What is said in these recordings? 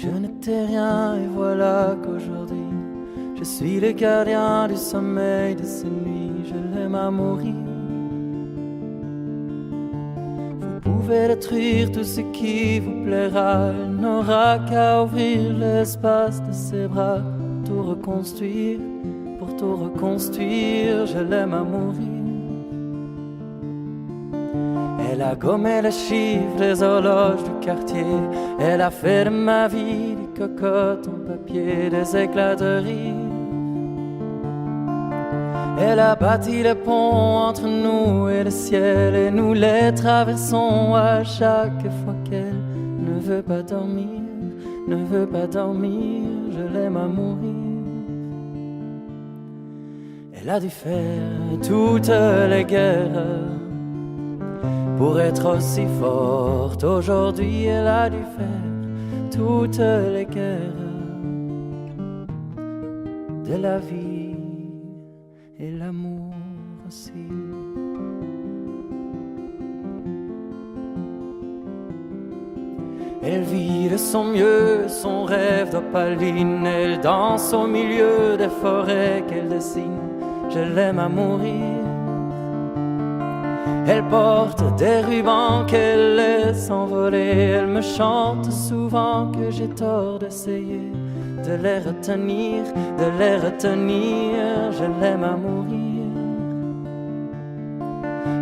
Je n'étais rien et voilà qu'aujourd'hui je suis le gardien du sommeil de ces nuits. Je l'aime à mourir. Vous pouvez détruire tout ce qui vous plaira. Elle n'aura qu'à ouvrir l'espace de ses bras pour tout reconstruire, pour tout reconstruire. Je l'aime à mourir. Elle a gommé les chiffres des horloges du quartier. Elle a fait de ma vie des cocottes en papier, des éclats de rire. Elle a bâti le pont entre nous et le ciel, et nous les traversons à chaque fois qu'elle ne veut pas dormir, ne veut pas dormir. Je l'aime à mourir. Elle a dû faire toutes les guerres pour être aussi forte. Aujourd'hui, elle a dû faire toutes les guerres de la vie et l'amour aussi. Elle vit de son mieux son rêve d'opaline. Elle danse au milieu des forêts qu'elle dessine. Je l'aime à mourir. Elle porte des rubans qu'elle laisse s'envoler. Elle me chante souvent que j'ai tort d'essayer de les retenir, de les retenir. Je l'aime à mourir.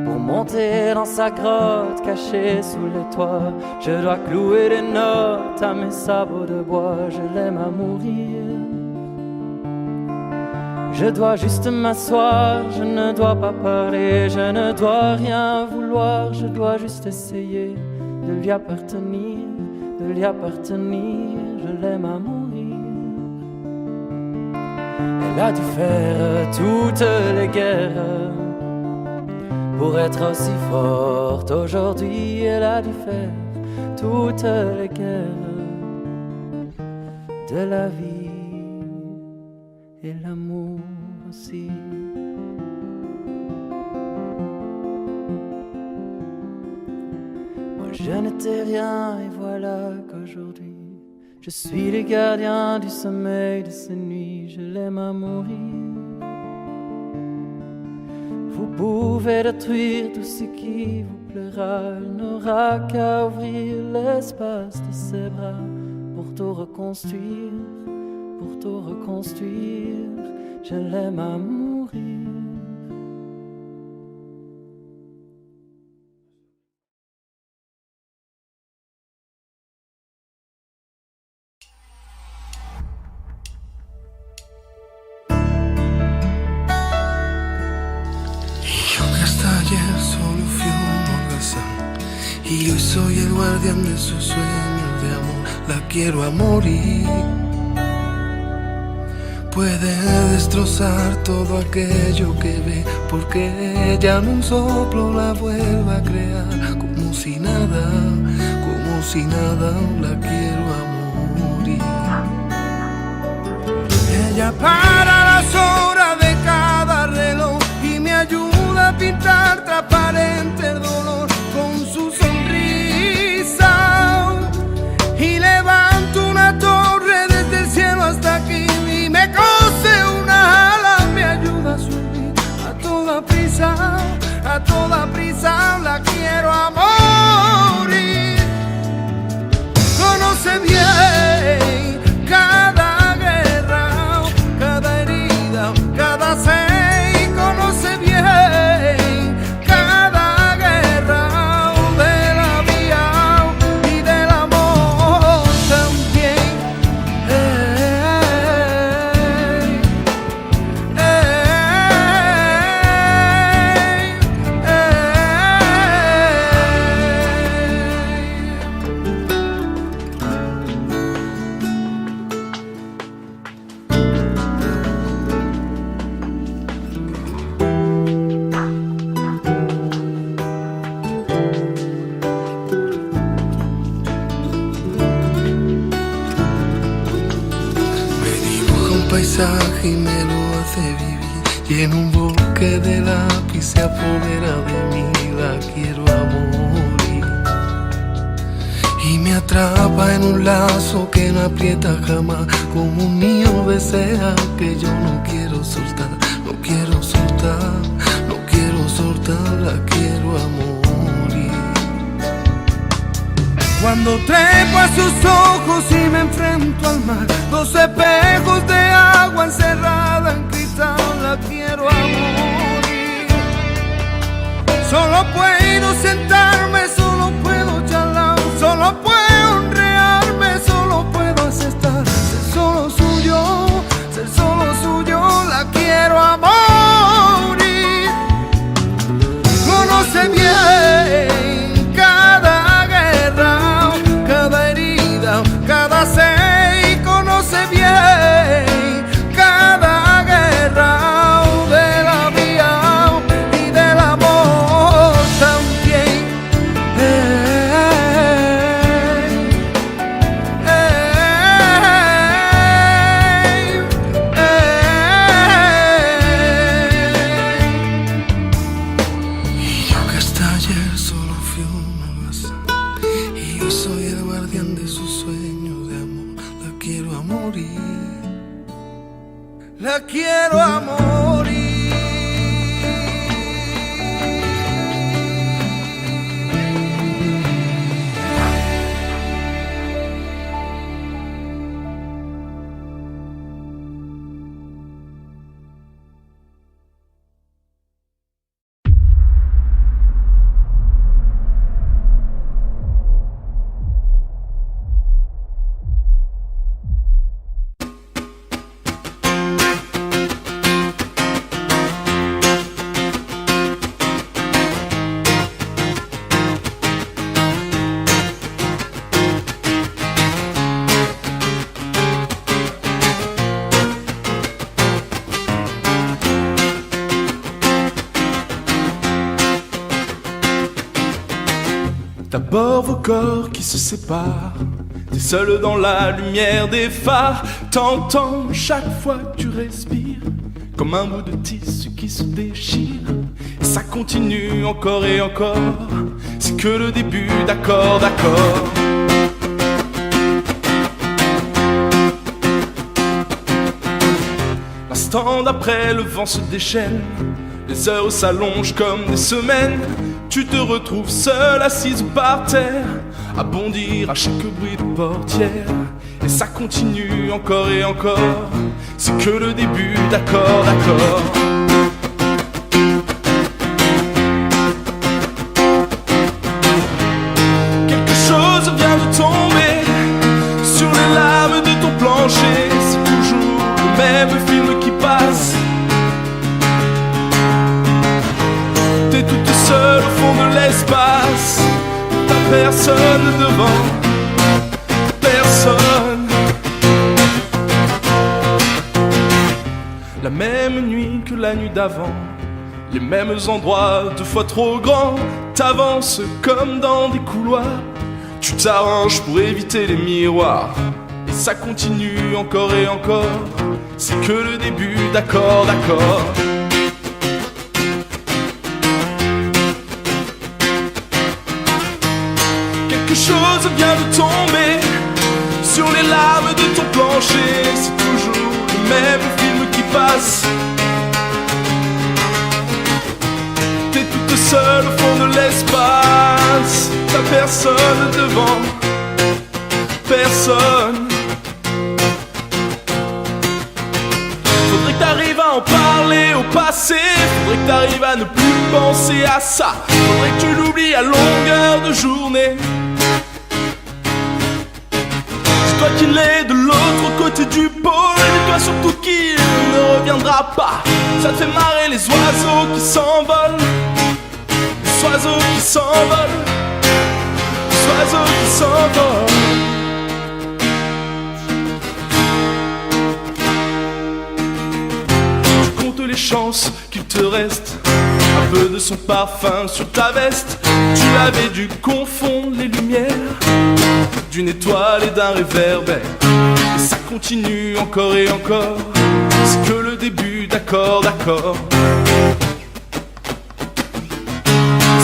Pour monter dans sa grotte cachée sous le toit, je dois clouer des notes à mes sabots de bois. Je l'aime à mourir. Je dois juste m'asseoir, je ne dois pas parler, je ne dois rien vouloir, je dois juste essayer de lui appartenir, de lui appartenir. Je l'aime à mourir. Elle a dû faire toutes les guerres pour être aussi forte. Aujourd'hui, elle a dû faire toutes les guerres de la vie et l'amour aussi. Moi je n'étais rien et voilà qu'aujourd'hui je suis le gardien du sommeil de ces nuits. Je l'aime à mourir. Vous pouvez détruire tout ce qui vous plaira. Elle n'aura qu'à ouvrir l'espace de ses bras pour tout reconstruire, pour tout reconstruire. Je l'aime à mourir. Yo que hasta ayer solo fui un holgazán y hoy soy el guardián de sus sueños de amor. La quiero a morir. Puede destrozar todo aquello que ve, porque ella en un soplo la vuelve a crear. Como si nada, la quiero a morir. Ella para las horas de cada reloj y me ayuda a pintar transparente el dolor con su sonrisa. Y levanto una torre desde el cielo hasta aquí y me cose una ala, me ayuda a subir a toda prisa la quiero a morir. Conoce bien cada guerra, cada herida, cada sed. Conoce bien cada guerra de la vida y del amor también. Paisaje y me lo hace vivir, y en un bosque de lápiz se apodera de mí. La quiero a morir. y me atrapa en un lazo que no aprieta jamás, como un niño desea que yo no quiero soltar, no quiero soltar, no quiero soltar, la quiero a morir. Cuando trepo a sus ojos y me enfrento al mar, dos espejos de agua encerrada en cristal, la quiero a morir. Solo puedo sentarme, solo puedo charlar, solo puedo honrearme, solo puedo aceptar. Ser solo suyo, la quiero a morir. Conoce bien cada guerra, cada herida, cada sed, conoce bien cada guerra de la vida y del amor también. Y yo que hasta ayer solo fui una baza, y yo soy el guardián de sus sueños de amor, la quiero a morir, la quiero a morir. D'abord vos corps qui se séparent, t'es seul dans la lumière des phares. T'entends chaque fois que tu respires, comme un bout de tissu qui se déchire. Et ça continue encore et encore, c'est que le début, d'accord, d'accord. L'instant d'après, le vent se déchaîne, les heures s'allongent comme des semaines. Tu te retrouves seule assise par terre, à bondir à chaque bruit de portière. Et ça continue encore et encore, c'est que le début, d'accord, d'accord. Quelque chose vient de tomber sur les lames de ton plancher. C'est toujours le même film qui passe. T'es toute seule au fond de l'espace, t'as personne devant, personne. La même nuit que la nuit d'avant, les mêmes endroits, deux fois trop grands. T'avances comme dans des couloirs, tu t'arranges pour éviter les miroirs. Et ça continue encore et encore, c'est que le début, d'accord, d'accord. Quelque chose vient de tomber sur les lames de ton plancher. C'est toujours le même film qui passe. T'es toute seule au fond de l'espace, t'as personne devant, personne. Faudrait que t'arrives à en parler au passé, faudrait que t'arrives à ne plus penser à ça, faudrait que tu l'oublies à longueur de journée. Dis-toi qu'il est de l'autre côté du pôle, dis-toi surtout qu'il ne reviendra pas. Ça te fait marrer les oiseaux qui s'envolent, les oiseaux qui s'envolent, les oiseaux qui s'envolent. Tu comptes les chances qu'il te reste un peu de son parfum sur ta veste. Tu avais dû confondre les lumières d'une étoile et d'un réverbère. Et ça continue encore et encore, c'est que le début, d'accord, d'accord.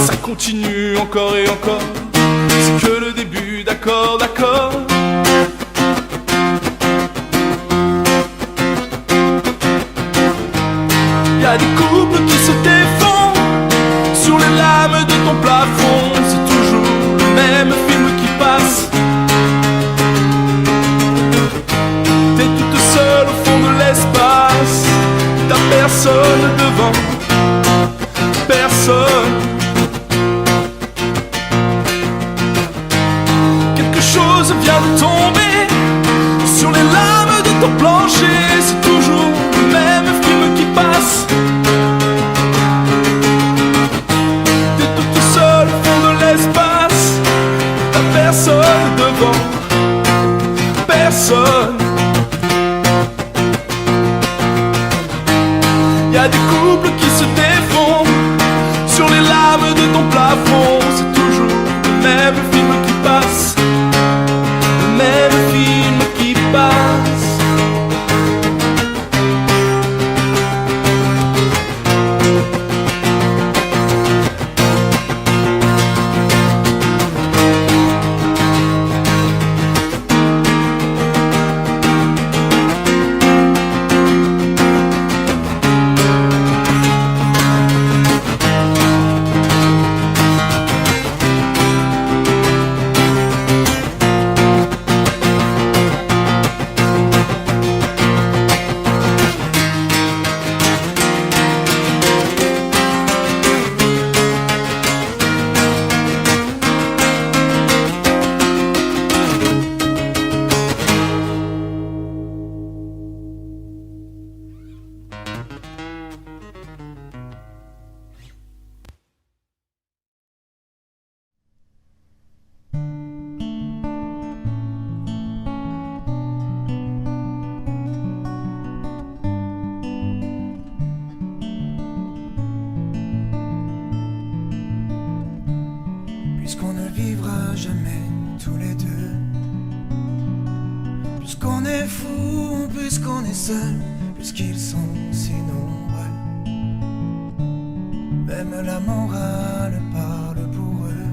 Ça continue encore et encore, c'est que le début, d'accord, d'accord. Y'a des couples qui se défont sur les lames de ton plafond. C'est toujours le même film qui passe. T'es toute seule au fond de l'espace. T'as personne devant, personne. Quelque chose vient de tomber sur les lames de ton plancher. C'est toujours le même film qui passe. T'es toute seule au fond de l'espace. T'as personne devant, personne. Y'a des couples qui se défont sur les lames de ton plafond. C'est toujours le même film qui passe, le même film qui passe. Puisqu'on ne vivra jamais tous les deux, puisqu'on est fou, puisqu'on est seul, puisqu'ils sont si nombreux, même la morale parle pour eux.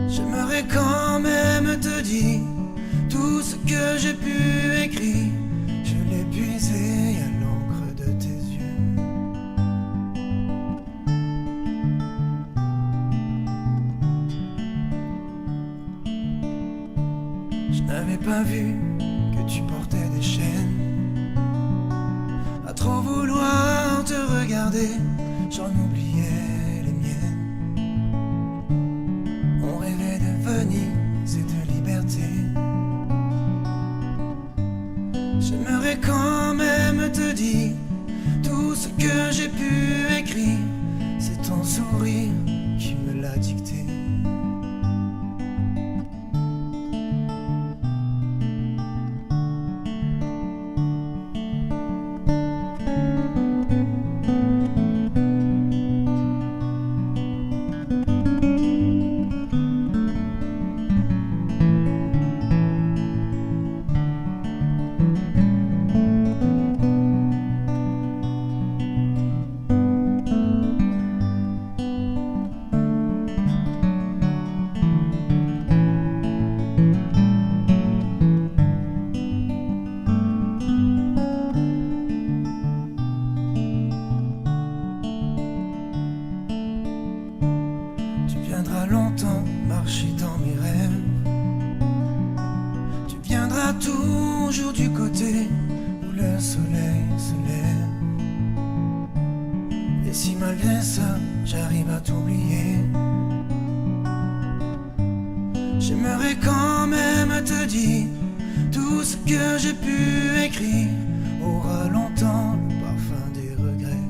J'aimerais quand même te dire tout ce que j'ai pu écrire, je l'ai puisé à l'encre de tes yeux. Je n'avais pas vu que tu portais des chaînes. À trop vouloir te regarder, j'en oubliais les miennes. On rêvait de Venise et de liberté. J'aimerais quand même te dire tout ce que j'ai pu écrire. C'est ton sourire qui me l'a dicté. Longtemps marcher dans mes rêves. Tu viendras toujours du côté où le soleil se lève. Et si malgré ça j'arrive à t'oublier, j'aimerais quand même te dire tout ce que j'ai pu écrire aura longtemps le parfum des regrets.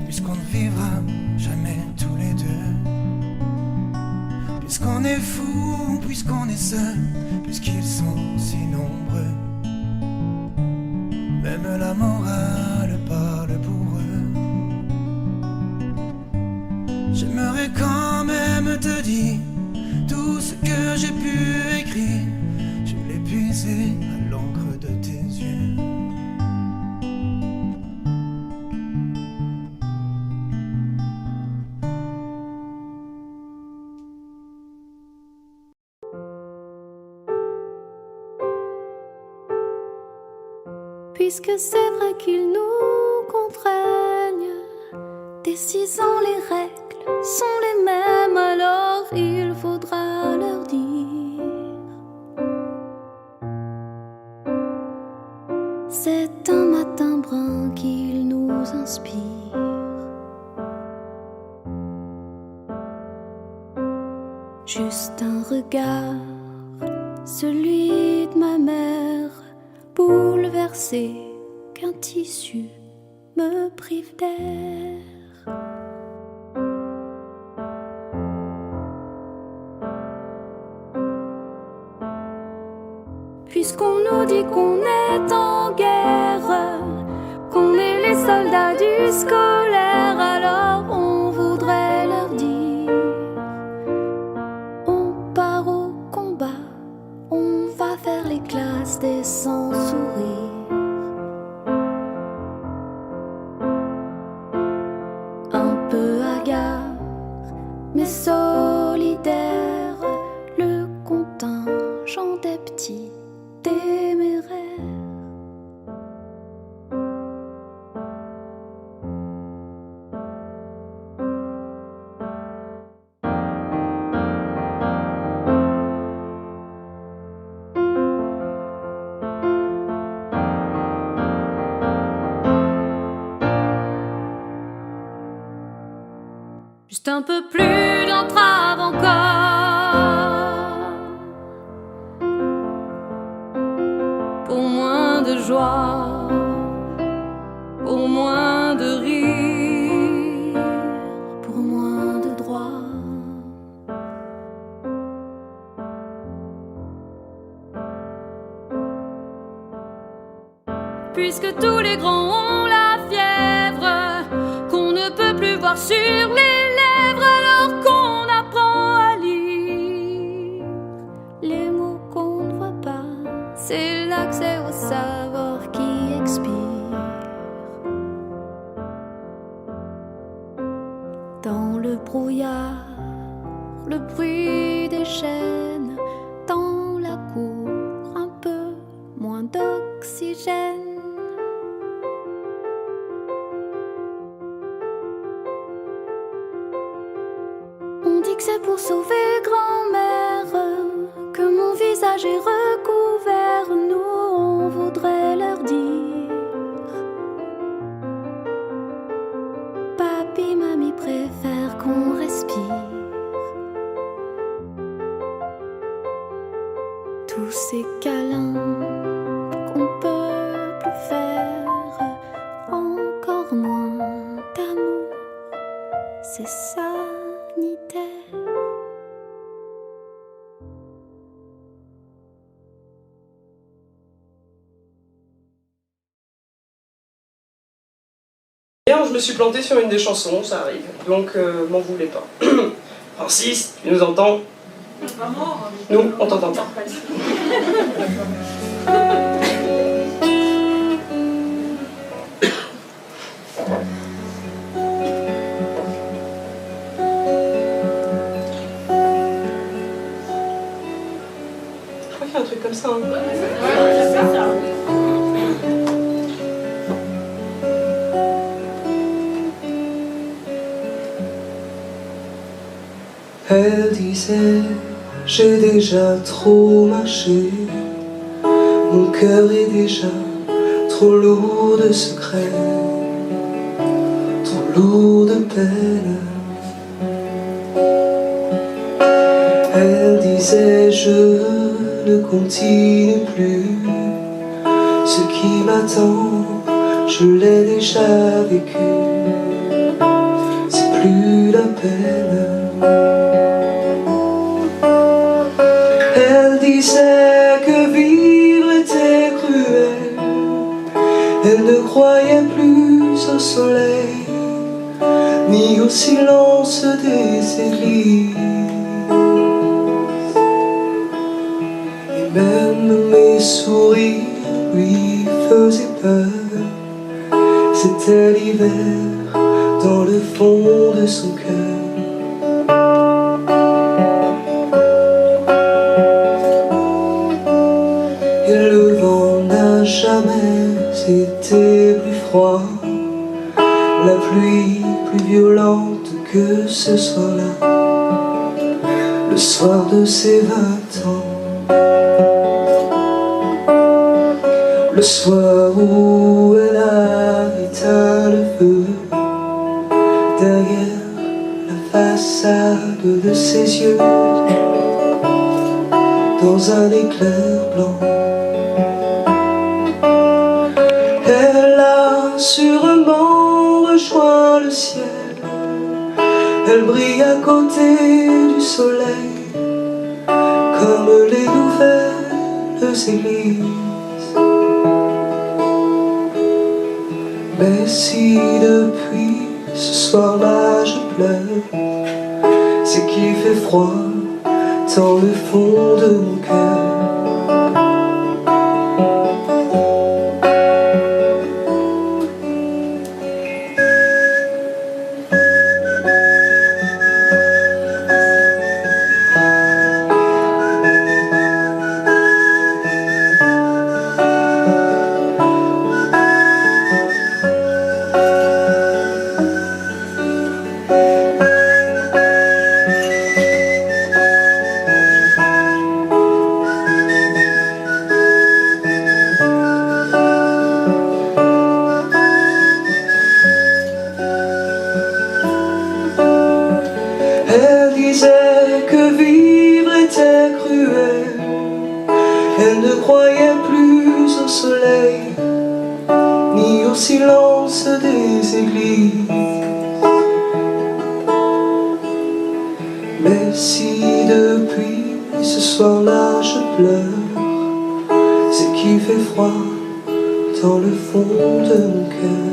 Puisqu'on ne vivra jamais tous les deux, puisqu'on est fou, puisqu'on est seul, puisqu'ils sont si nombreux, même la morale parle pour eux. J'aimerais quand même te dire tout ce que j'ai pu écrire, je l'ai puisé à l'encre de tes puisque c'est vrai qu'ils nous contraignent. Dès 6 ans, les règles sont les mêmes, alors il faudra leur dire. C'est un matin brun qu'il nous inspire. Juste un regard, celui de ma mère, bouleversé qu'un tissu me prive d'air. Puisqu'on nous dit qu'on est en guerre, qu'on est les soldats du scolaire, alors on voudrait leur dire: on part au combat, on va faire les classes des sans sourire. Un peu hagard, mais solidaire, le contingent des petits téméraires. Juste un peu plus d'entrave encore, pour moins de joie, pour moins de rire, pour moins de droit. Puisque tous les grands ont la fièvre, qu'on ne peut plus voir sur les lèvres, alors qu'on apprend à lire les mots qu'on ne voit pas. C'est l'accès au savoir qui expire. Dans le brouillard, le bruit des chaînes, dans la cour, un peu moins d'oxygène. On dit que c'est pour sauver grand-mère que mon visage est recouvert. Nous, on voudrait leur dire: papi, mamie préfèrent qu'on respire. Tous ces câlins qu'on peut plus faire, encore moins d'amour, c'est sanitaire. Je me suis planté sur une des chansons, ça arrive, donc m'en voulez pas. Francis, tu nous entends? Nous, on t'entend pas. Je crois qu'il y a un truc comme ça. Hein. Elle disait: j'ai déjà trop marché, mon cœur est déjà trop lourd de secrets, trop lourd de peine. Elle disait: je ne continue plus, ce qui m'attend, je l'ai déjà vécu, c'est plus la peine. Elle disait que vivre était cruel, elle ne croyait plus au soleil, ni au silence des églises. Et même mes sourires lui faisaient peur, c'était l'hiver dans le fond de son cœur. Et le vent n'a jamais que ce soir-là, le soir de ses 20 ans, le soir où elle a éteint le feu derrière la façade de ses yeux, dans un éclair blanc. Elle a sûrement rejoint le ciel, elle brille à côté du soleil, comme les nouvelles églises. Mais si depuis ce soir-là je pleure, c'est qu'il fait froid dans le fond de mon cœur. Elle disait que vivre était cruel, elle ne croyait plus au soleil, ni au silence des églises. Mais si depuis ce soir-là je pleure, c'est qu'il fait froid dans le fond de mon cœur.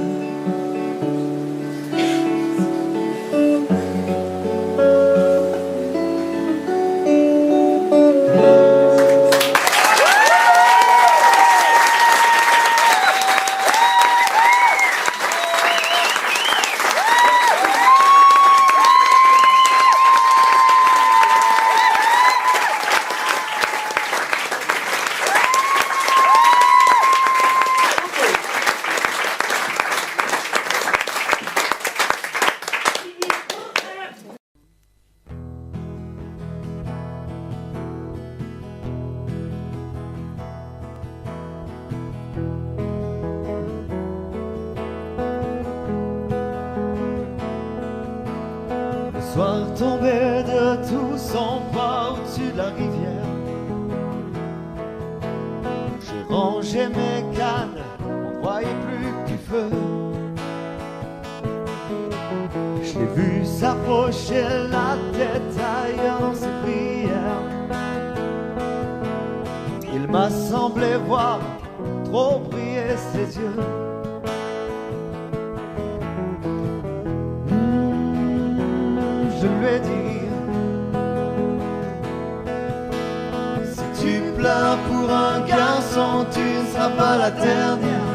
Soir tombé de tout son poids au-dessus de la rivière, j'ai rangé mes cannes, on voyait plus que du feu. Je l'ai vu s'approcher la tête ailleurs dans ses prières. Il m'a semblé voir trop briller ses yeux. Je lui ai dit, si tu pleures pour un garçon, tu ne seras pas la dernière.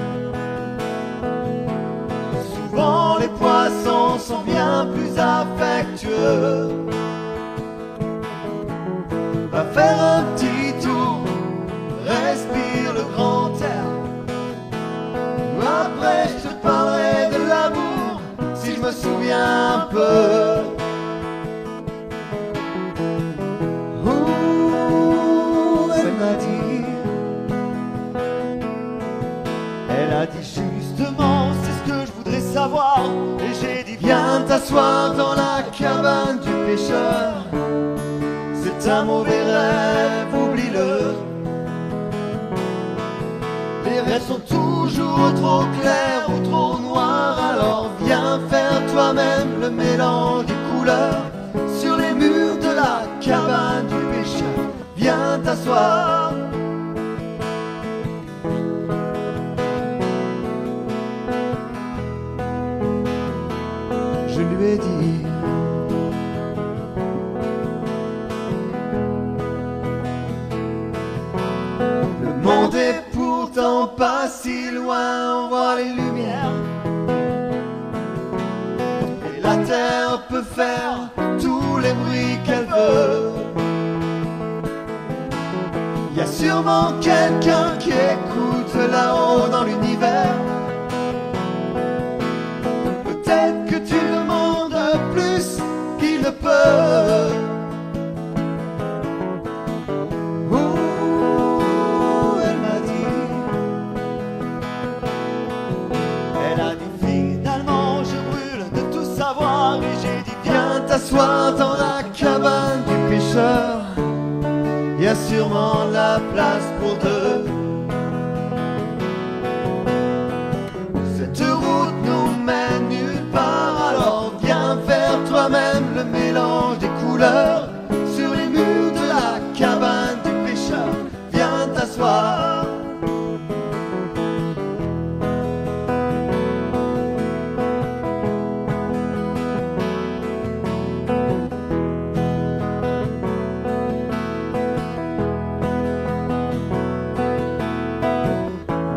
Souvent les poissons sont bien plus affectueux. Va faire un petit tour, respire le grand air. Après je te parlerai de l'amour, si je me souviens un peu. Elle a dit justement, c'est ce que je voudrais savoir. Et j'ai dit viens t'asseoir dans la cabane du pêcheur. C'est un mauvais rêve, oublie-le. Les rêves sont toujours trop clairs ou trop noirs. Alors viens faire toi-même le mélange des couleurs sur les murs de la cabane du pêcheur. Viens t'asseoir. Je lui ai dit, le monde est pourtant pas si loin, on voit les lumières. Et la terre peut faire tous les bruits qu'elle veut. Il y a sûrement quelqu'un qui écoute là-haut dans l'univers. Peut-être que tu demandes plus Elle m'a dit, elle a dit finalement je brûle de tout savoir. Et j'ai dit viens t'asseoir dans la cabane du pêcheur, y a sûrement la place pour deux. Cette route nous mène nulle part, alors viens faire toi-même le mélange des couleurs sur les murs de la cabane du pêcheur. Viens t'asseoir.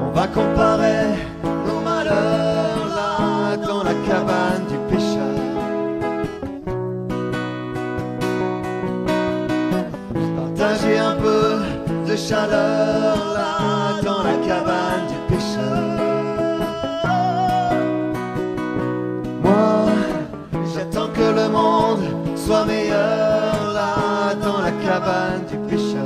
On va comparer nos malheurs là dans la cabane du pêcheur. Partager un peu de chaleur là dans la cabane du pêcheur. Moi, j'attends que le monde soit meilleur là dans la cabane du pêcheur.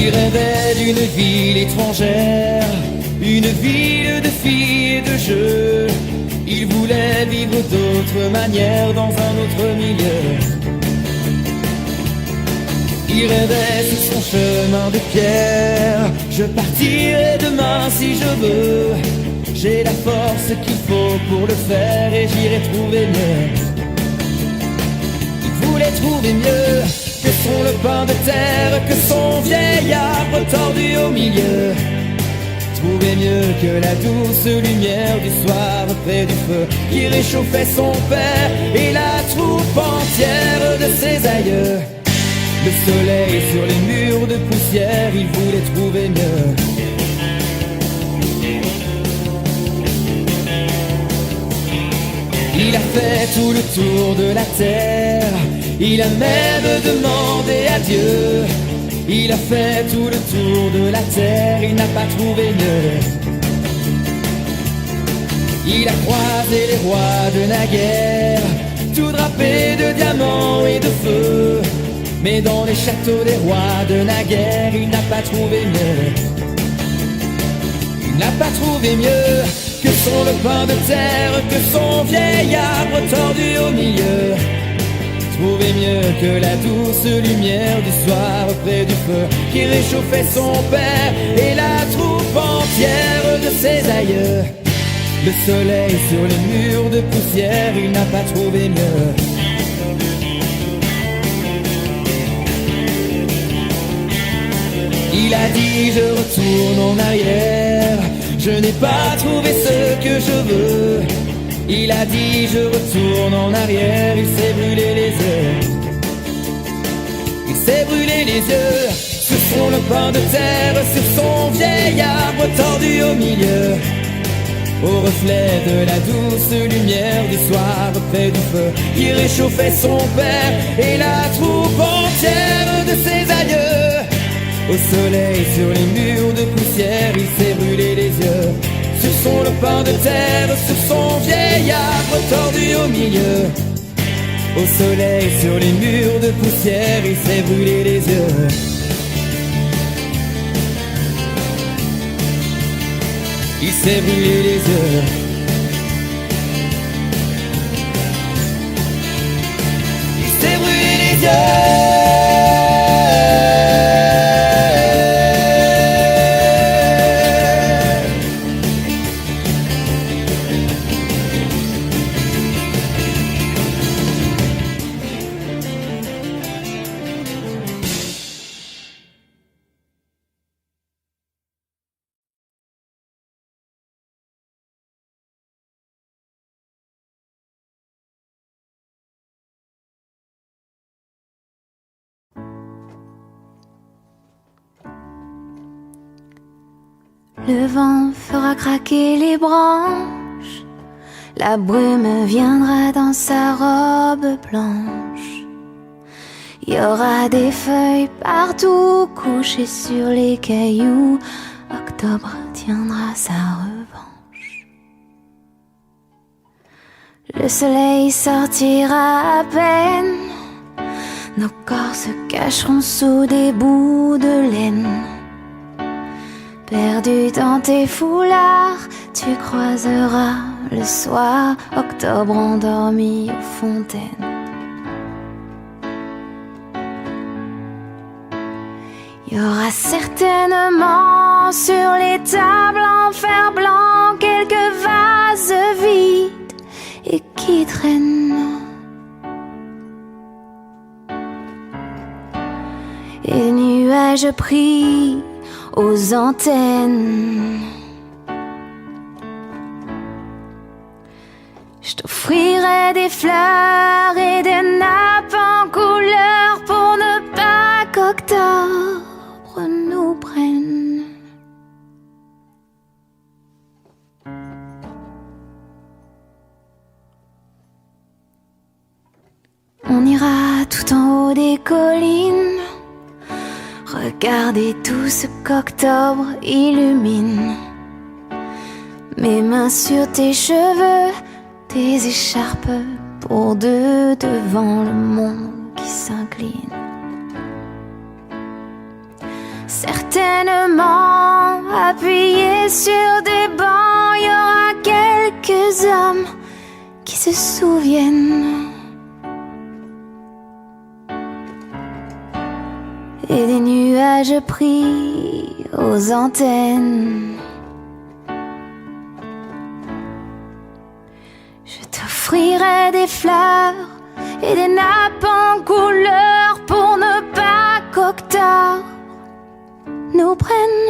Il rêvait d'une ville étrangère, une ville de filles et de jeux. Il voulait vivre d'autres manières dans un autre milieu. Il rêvait sur son chemin de pierre. Je partirai demain si je veux. J'ai la force qu'il faut pour le faire et j'irai trouver mieux. Il voulait trouver mieux que son lopin de terre, que son vieil arbre tordu au milieu. Trouver mieux que la douce lumière du soir près du feu qui réchauffait son père et la troupe entière de ses aïeux. Le soleil sur les murs de poussière, il voulait trouver mieux. Il a fait tout le tour de la terre, il a même demandé à Dieu. Il a fait tout le tour de la terre, il n'a pas trouvé mieux. Il a croisé les rois de naguère, tout drapés de diamants et de feu. Mais dans les châteaux des rois de naguère, il n'a pas trouvé mieux. Il n'a pas trouvé mieux que son lopin de terre, que son vieil arbre tordu au milieu. Trouver mieux que la douce lumière du soir près du feu qui réchauffait son père et la troupe entière de ses aïeux. Le soleil sur les murs de poussière, il n'a pas trouvé mieux. Il a dit je retourne en arrière, je n'ai pas trouvé ce que je veux. Il a dit je retourne en arrière, il s'est brûlé les yeux. Il s'est brûlé les yeux sur son lopin de terre, sur son vieil arbre tordu au milieu. Au reflet de la douce lumière du soir près du feu qui réchauffait son père et la troupe entière de ses aïeux. Au soleil sur les murs de poussière, il s'est brûlé les yeux. Sur son lopin de terre, sur son vieil arbre tordu au milieu. Au soleil sur les murs de poussière, il s'est brûlé les yeux. il s'est brûlé les yeux. Il s'est brûlé les yeux. Le vent fera craquer les branches, la brume viendra dans sa robe blanche. Il y aura des feuilles partout couchées sur les cailloux. Octobre tiendra sa revanche. Le soleil sortira à peine, nos corps se cacheront sous des bouts de laine. Perdu dans tes foulards, tu croiseras le soir Octobre endormi aux fontaines. Il y aura certainement sur les tables en fer blanc quelques vases vides et qui traînent. Et les nuages pris aux antennes. Je t'offrirai des fleurs et des nappes en couleur pour ne pas qu'octobre nous prenne. On ira tout en haut des collines, regardez tout ce qu'octobre illumine. Mes mains sur tes cheveux, tes écharpes pour deux devant le monde qui s'incline. Certainement appuyés sur des bancs, il y aura quelques hommes qui se souviennent. Et des nuages pris aux antennes. Je t'offrirai des fleurs et des nappes en couleur pour ne pas qu'octobre nous prenne.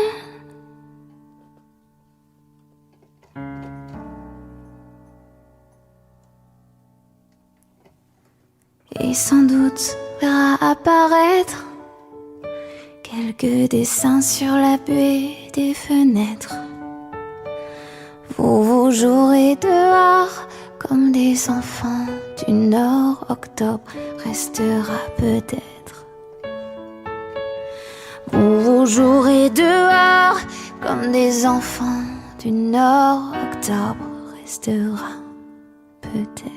Et sans doute verra apparaître quelques dessins sur la buée des fenêtres. Vous jouerez dehors comme des enfants du Nord. Octobre restera peut-être. Vous jouerez dehors comme des enfants du Nord. Octobre restera peut-être.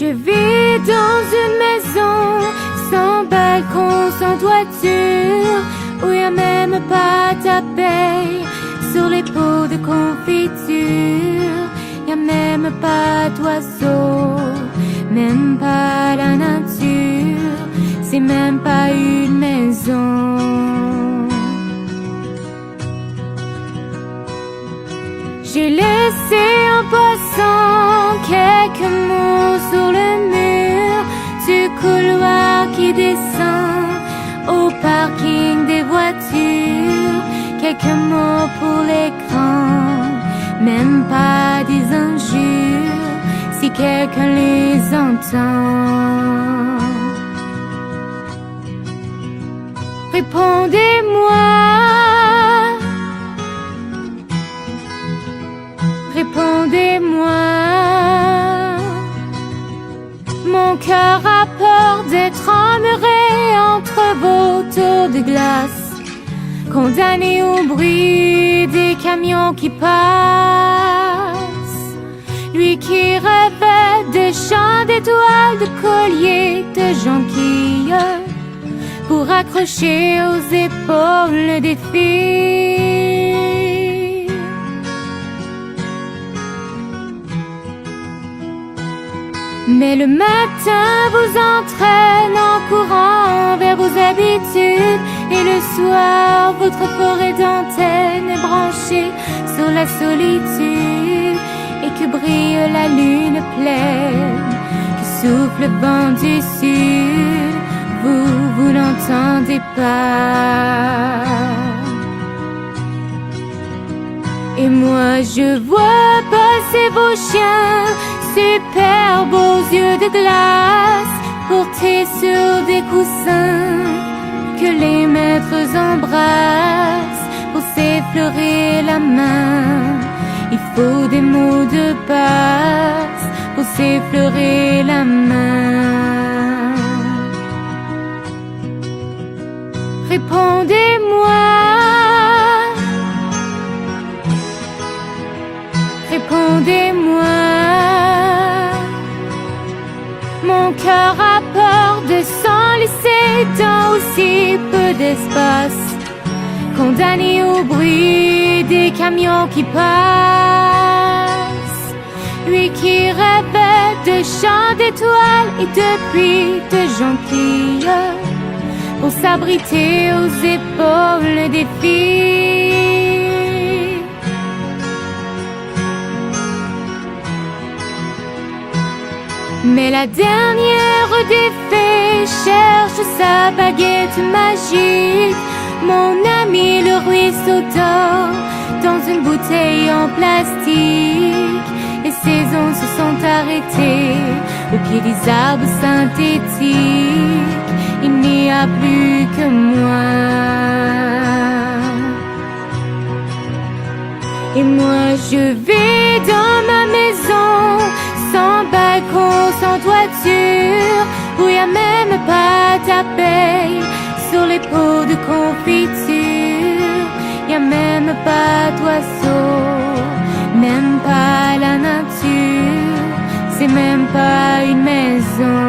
Je vis dans une maison sans balcon, sans toiture, où y a même pas d'abeilles sur les pots de confiture. Y a même pas d'oiseaux, même pas la nature, c'est même pas une maison. J'ai laissé en passant quelques mots sur le mur du couloir qui descend au parking des voitures. Quelques mots pour l'écran, même pas des injures. Si quelqu'un les sang. Répondez-moi, répondez-moi. Mon cœur a peur d'être emmuré entre vos tours de glace, condamné au bruit des camions qui passent. Lui qui rêvait de chants d'étoiles, de colliers, de jonquilles, pour accrocher aux épaules des filles. Mais le matin vous entraîne en courant vers vos habitudes, et le soir votre forêt d'antenne est branchée sur la solitude, et que brille la lune pleine, que souffle le vent du sud. Vous n'entendez pas. Et moi je vois passer vos chiens, superbes aux yeux de glace, portés sur des coussins que les maîtres embrassent. Pour s'effleurer la main, il faut des mots de passe. Pour s'effleurer la main. Répondez-moi, répondez-moi. Mon cœur a peur de s'enlacer dans aussi peu d'espace, condamné au bruit des camions qui passent. Lui qui rêvait de chants d'étoiles et de pluie de jonquilles, pour s'abriter aux épaules des filles. Mais la dernière des fées cherche sa baguette magique. Mon ami le ruisseau d'or dans une bouteille en plastique. Les saisons se sont arrêtées au pied des arbres synthétiques. Il n'y a plus que moi. Et moi je vais dans ma maison, sans balcon, sans toiture, où y a même pas d'abeilles sur les pots de confiture. Y a même pas d'oiseaux, même pas la nature, c'est même pas une maison.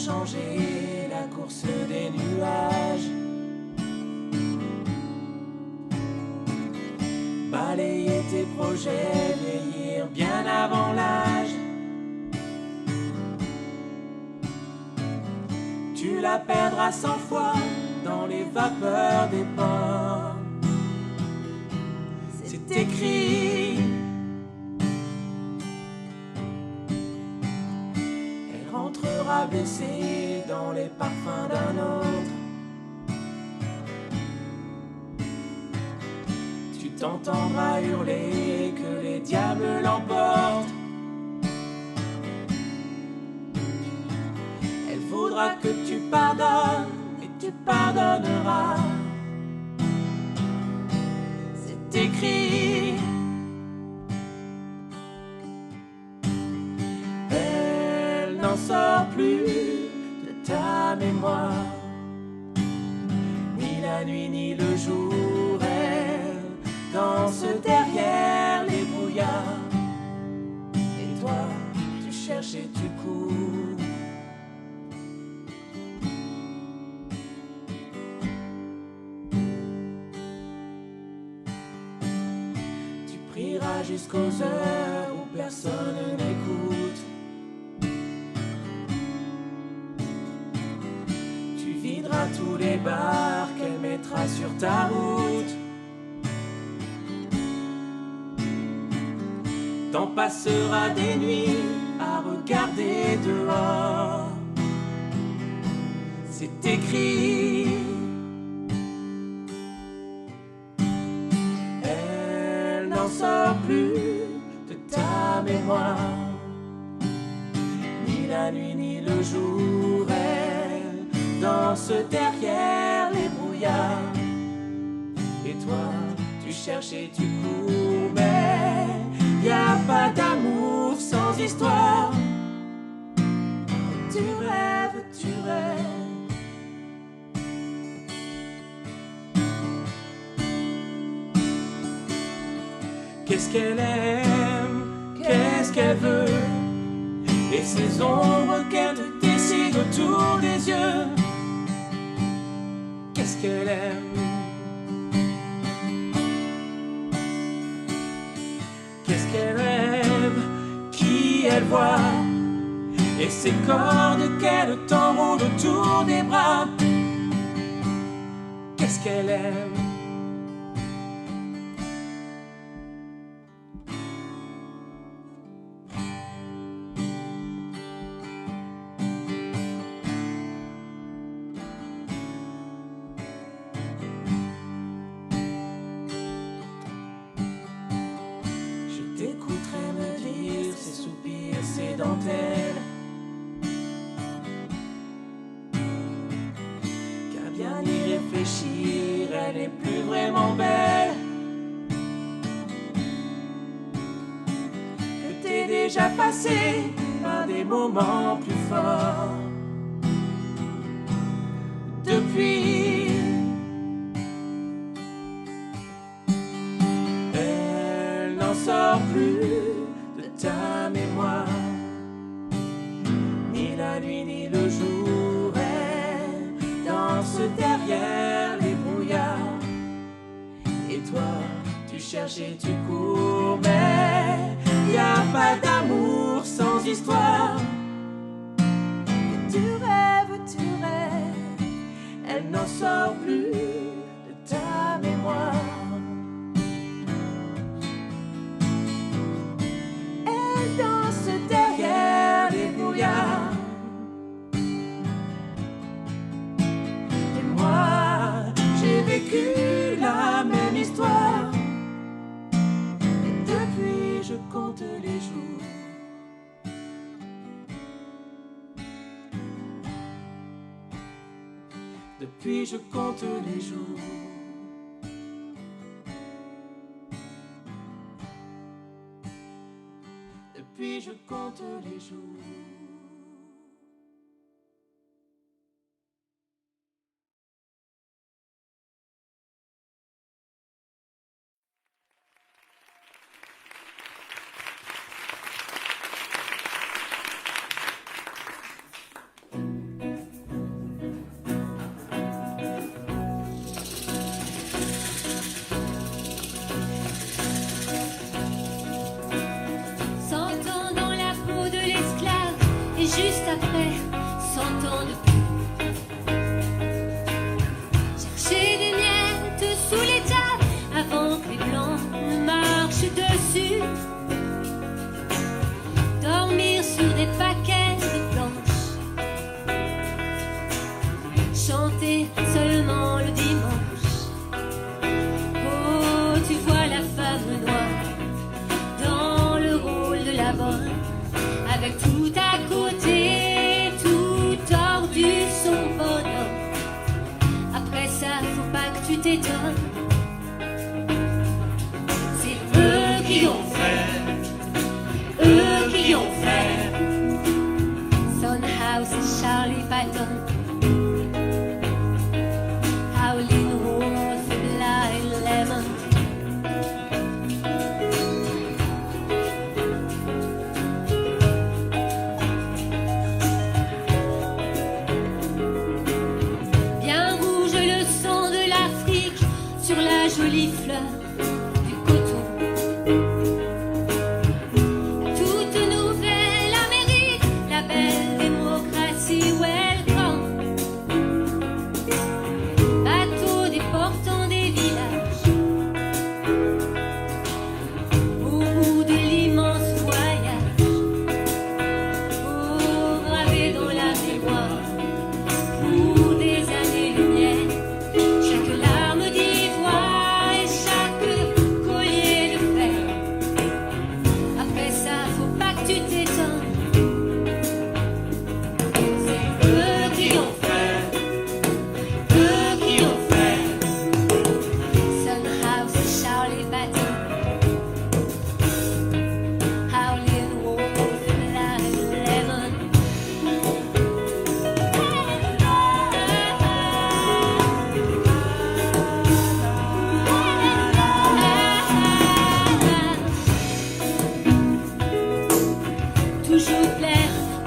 Changer la course des nuages, balayer tes projets, vieillir bien avant l'âge. Tu la perdras 100 fois dans les vapeurs des ports. C'est écrit. Rentrera blessée dans les parfums d'un autre. Tu t'entendras hurler que les diables l'emportent. Elle voudra que tu pardonnes et tu pardonneras. C'est écrit. N'en sors plus de ta mémoire, ni la nuit ni le jour, elle danse derrière les brouillards. cherches et tu cours. Tu prieras jusqu'aux heures où personne n'écoute. Tu videras tous les bars qu'elle mettra sur ta route. T'en passeras des nuits à regarder dehors. C'est écrit. Elle n'en sort plus de ta mémoire. Ni la nuit ni le jour, elle danse derrière les brouillards. Et toi, tu cherches et tu cours, mais y a pas d'amour sans histoire. Tu rêves, tu rêves. Qu'est-ce qu'elle aime, qu'est-ce qu'elle veut, et ces ombres qu'elle te dessine autour des yeux. Qu'est-ce qu'elle aime? Qu'est-ce qu'elle rêve, qui elle voit, et ces cordes qu'elle t'enroule autour des bras. Qu'est-ce qu'elle aime? Dentelle, qu'à bien y réfléchir, elle n'est plus vraiment belle. Que t'es déjà passé par des moments plus forts. Depuis, elle n'en sort plus de ta mémoire. Ni la nuit ni le jour, elle danse derrière les brouillards. Et toi, tu cherches et tu cours, mais y a pas d'amour sans histoire. Tu rêves, elle n'en sort plus de ta mémoire. Elle danse derrière les brouillards. Vécu la même histoire, et depuis je compte les jours. Depuis je compte les jours. Depuis je compte les jours. Juste après, 100 ans de plus. Chercher des miettes sous les tables avant que les blancs ne marchent dessus. Dormir sur des paquets de planches. Chanter seulement le dimanche. Oh, tu vois la femme noire dans le rôle de la bonne. Avec tout à côté, tout tordu son bonhomme. Après ça, faut pas que tu t'étonnes. C'est eux qui ont fait, eux qui ont fait. Son House et Charlie Patton. Howlin' Wolf et Blind Lemon.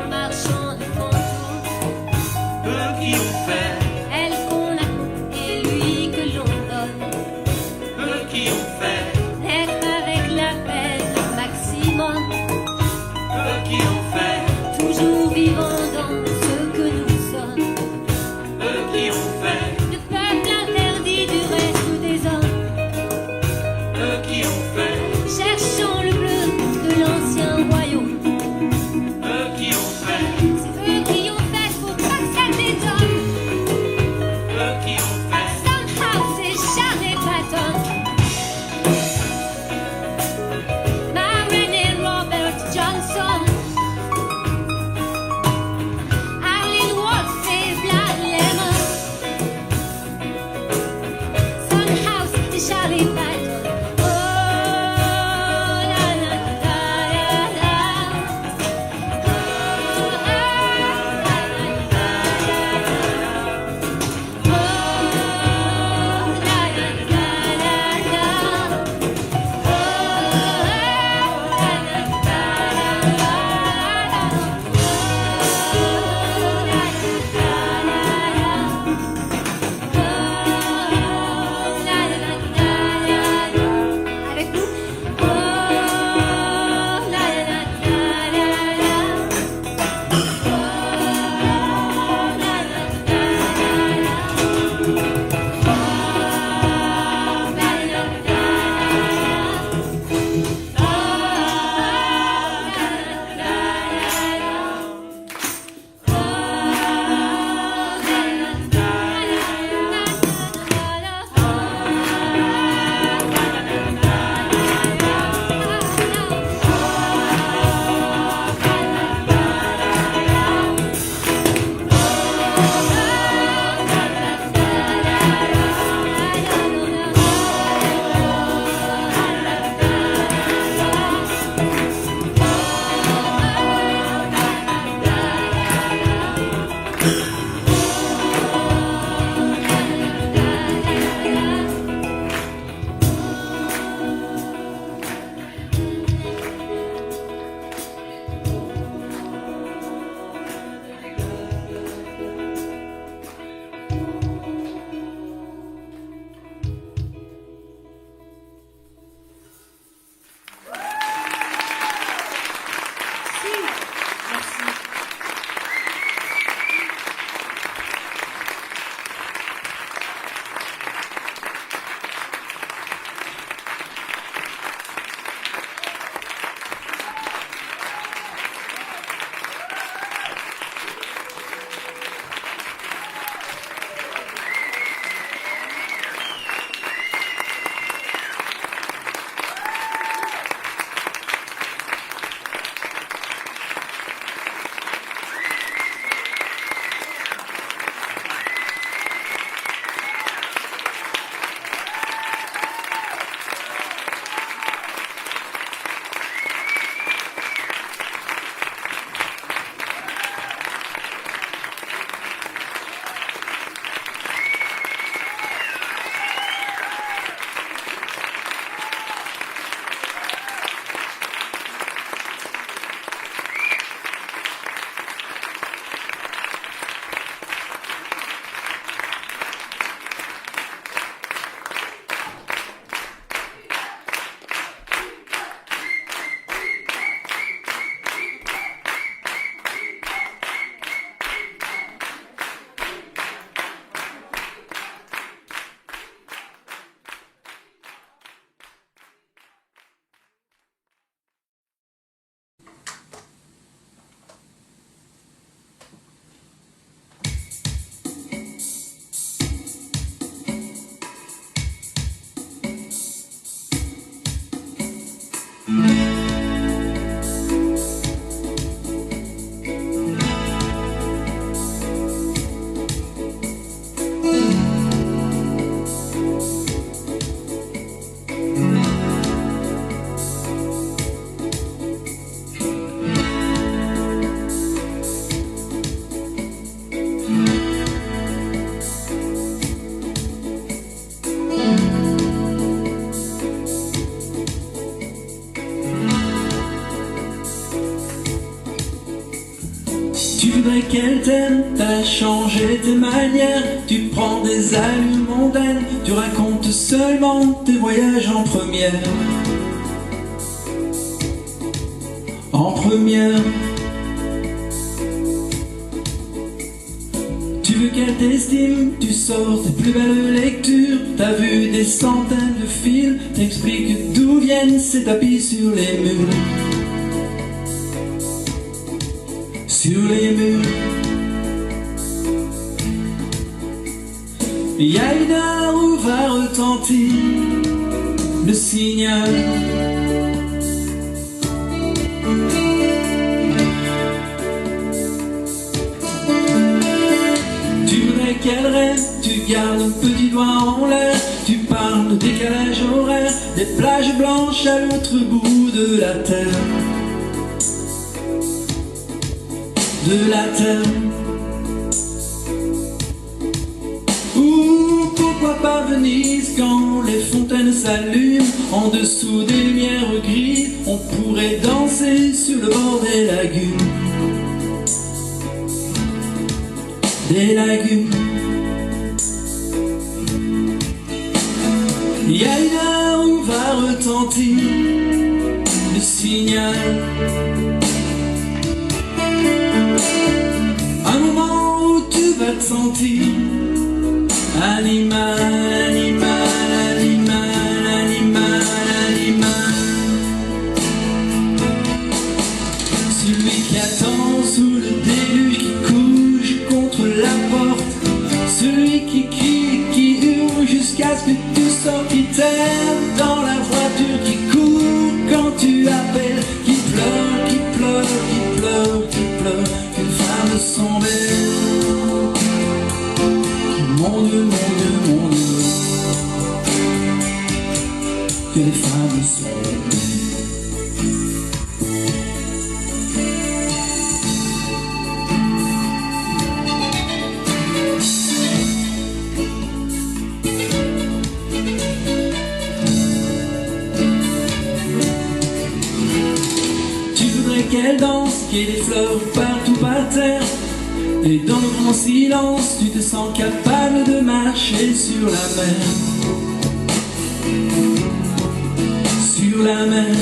marchand de fantômes. Eux qui ont fait, Elle qu'on a et lui que l'on donne. eux qui ont fait, Naître avec la peine au maximum. eux qui ont fait, Toujours vivant dans ce que nous sommes. eux qui ont fait, Le peuple interdit du reste des hommes. eux qui ont fait, Cherchons le bleu de l'ancien royaume. eux qui ont fait, C'est eux qui Tu voudrais qu'elle t'aime, t'as changé tes manières, tu prends des allures mondaines, tu racontes seulement tes voyages en première. En première. Tu veux qu'elle t'estime, tu sors tes plus belles lectures, t'as vu des centaines de films, t'expliques d'où viennent ces tapis sur les murs. Sur les murs. Il y a une heure où va retentir le signal. Tu voudrais qu'elle rêve, tu gardes un petit doigt en l'air, tu parles de décalage horaire, des plages blanches à l'autre bout de la terre. De la terre. Ou pourquoi pas Venise quand les fontaines s'allument, en dessous des lumières grises, on pourrait danser sur le bord des lagunes. Des lagunes. Il y a une heure où va retentir le signal. Un moment où tu vas te sentir animal, animal, animal, animal, animal. Celui qui attend sous le déluge, qui couche contre la porte, celui qui crie, qui hurle jusqu'à ce que tu sortes, qui t'aime dans la voiture, qui court quand tu appelles, qui pleure, qui pleure, qui pleure, qui pleure. Une femme sont belles. Mon Dieu, mon Dieu, mon Dieu, que les femmes sont belles. Tu voudrais qu'elle danse, qu'il y ait des fleurs partout par terre. Et dans le grand silence, tu te sens capable de marcher sur la mer. Sur la mer.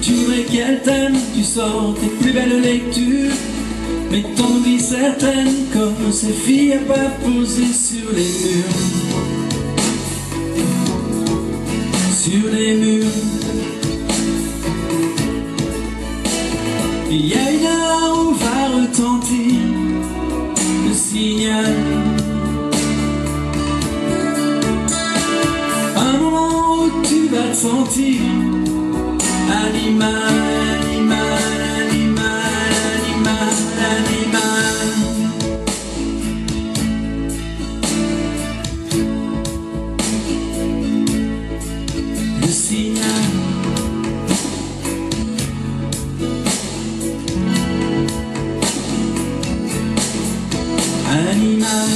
Tu voudrais qu'elle t'aime, tu sors tes plus belles lectures, mais t'en oublies certaines, comme ces filles à pas poser sur les murs. Sur les murs. Il y a une heure où va retentir le signal. Un moment où tu vas te sentir animal, animal, animal, animal, animal. Le signal. Animal.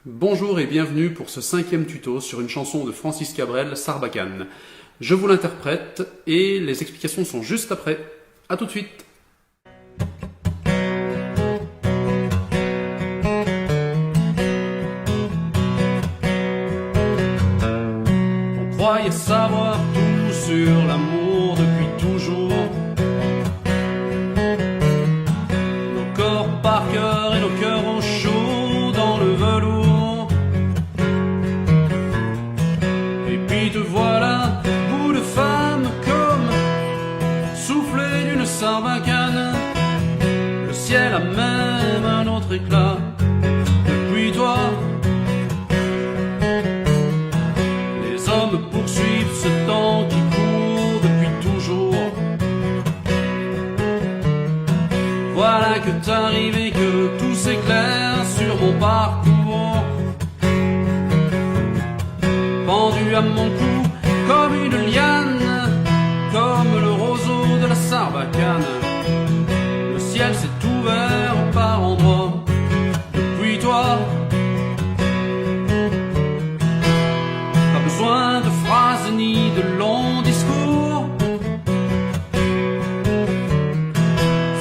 Bonjour et bienvenue pour ce 5e tuto sur une chanson de Francis Cabrel, Sarbacane. Je vous l'interprète et les explications sont juste après. A tout de suite. croyait savoir tout sur l'amour depuis toujours. Nos corps par cœur et nos cœurs au chaud dans le velours. Et puis te voilà, bout de femme, comme soufflé d'une sarbacane. Le ciel a même un autre éclat depuis toi. Les hommes poursuivent ce temps qui court depuis toujours. Voilà que t'arrives et que tout s'éclaire sur mon parcours. Pendu à mon cou comme une liane, comme le roseau de la sarbacane. Le ciel s'est ouvert par endroits depuis toi. Pas besoin de phrases ni de longs discours.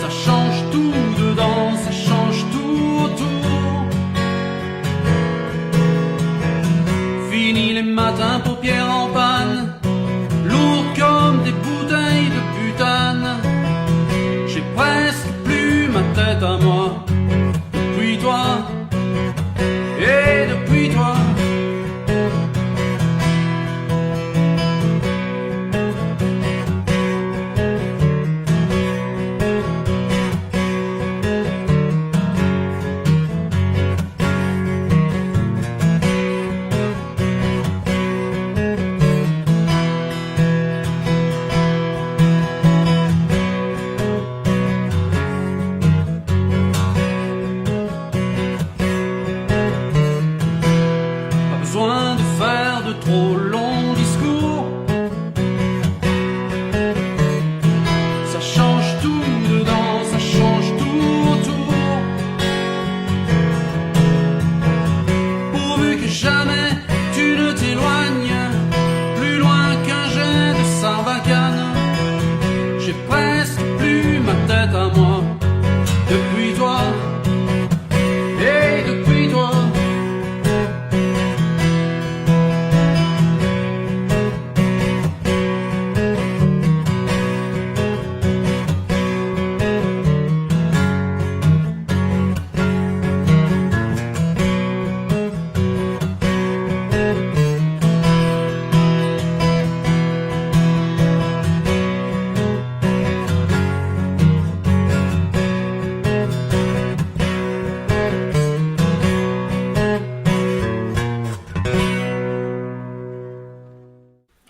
Ça change tout dedans, ça change tout autour. Fini les matins, paupières en panne, lourds comme des bouteilles de butane. J'ai presque plus ma tête à moi depuis toi et depuis toi. Trop long discours. Ça change tout dedans, ça change tout autour. Pourvu que jamais tu ne t'éloignes plus loin qu'un jet de sarbacane. J'ai presque plus ma tête à moi depuis toi et depuis toi.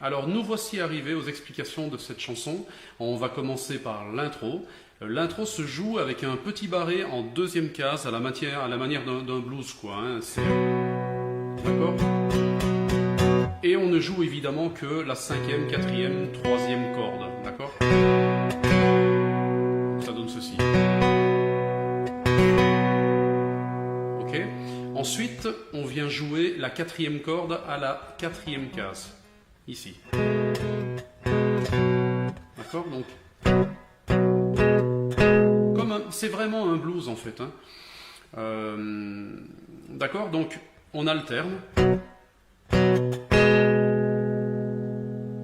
Alors nous voici arrivés aux explications de cette chanson. On va commencer par l'intro. L'intro se joue avec un petit barré en deuxième case à la manière d'un blues, quoi. Hein. D'accord ? Et on ne joue évidemment que la 5e, 4e, 3e corde. D'accord ? Ça donne ceci. Ok ? Ensuite, on vient jouer la 4e corde à la 4e case. Ici. D'accord ? Donc, c'est vraiment un blues en fait. Hein. D'accord ? Donc, on alterne.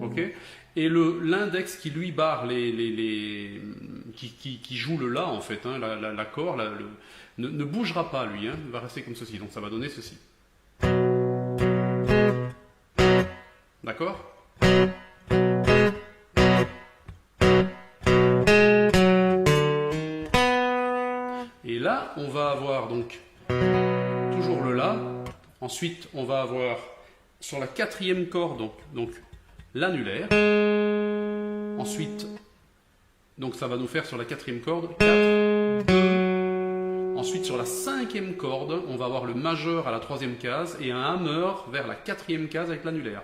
Ok ? Et l'index qui lui barre qui joue le La en fait, hein, l'accord, ne bougera pas lui, hein, il va rester comme ceci. Donc ça va donner ceci. D'accord ? Et là, on va avoir donc toujours le La. Ensuite, on va avoir sur la 4e corde donc l'annulaire. Ensuite, donc ça va nous faire sur la 4e corde 4, 2. Ensuite, sur la 5e corde, on va avoir le majeur à la 3e case et un hammer vers la 4e case avec l'annulaire.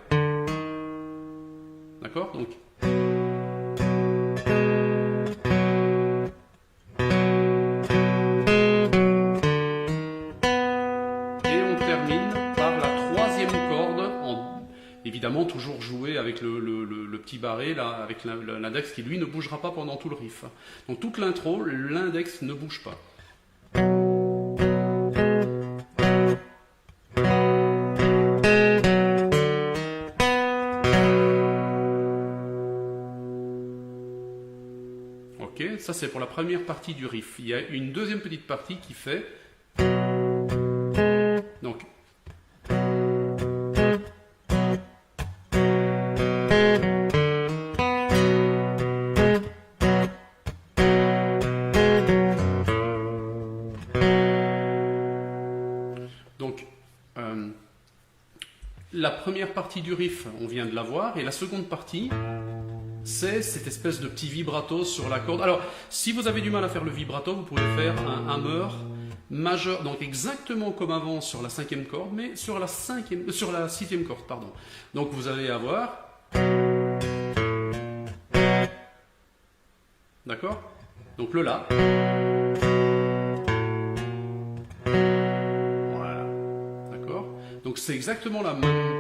D'accord ? Donc. Et on termine par la 3e corde, évidemment toujours joué avec le petit barré, là, avec l'index qui lui ne bougera pas pendant tout le riff. Donc toute l'intro, l'index ne bouge pas. c'est pour la première partie du riff. Il y a une deuxième petite partie qui fait... Donc... La première partie du riff, on vient de la voir, et la seconde partie, c'est cette espèce de petit vibrato sur la corde. Alors, si vous avez du mal à faire le vibrato, vous pouvez faire un hammer majeur, donc exactement comme avant sur la cinquième corde, mais sur la sixième corde, pardon. Donc vous allez avoir... D'accord? Donc le La. Voilà. D'accord? Donc c'est exactement la même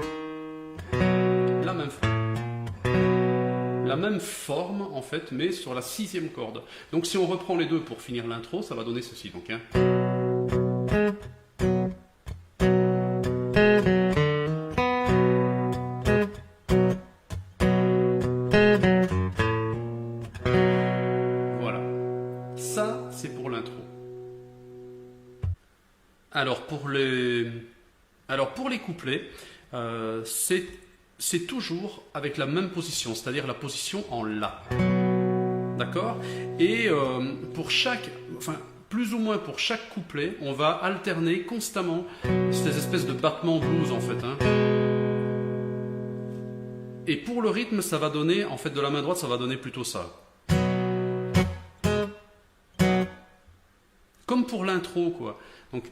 forme en fait, mais sur la sixième corde. Donc si on reprend les deux pour finir l'intro, ça va donner ceci. Donc, hein. Voilà. Ça, c'est pour l'intro. Alors pour les couplets, c'est toujours avec la même position, c'est-à-dire la position en La. D'accord? Et plus ou moins pour chaque couplet, on va alterner constamment ces espèces de battements blues en fait. Hein. Et pour le rythme, ça va donner, en fait de la main droite, ça va donner plutôt ça. Comme pour l'intro, quoi. Donc,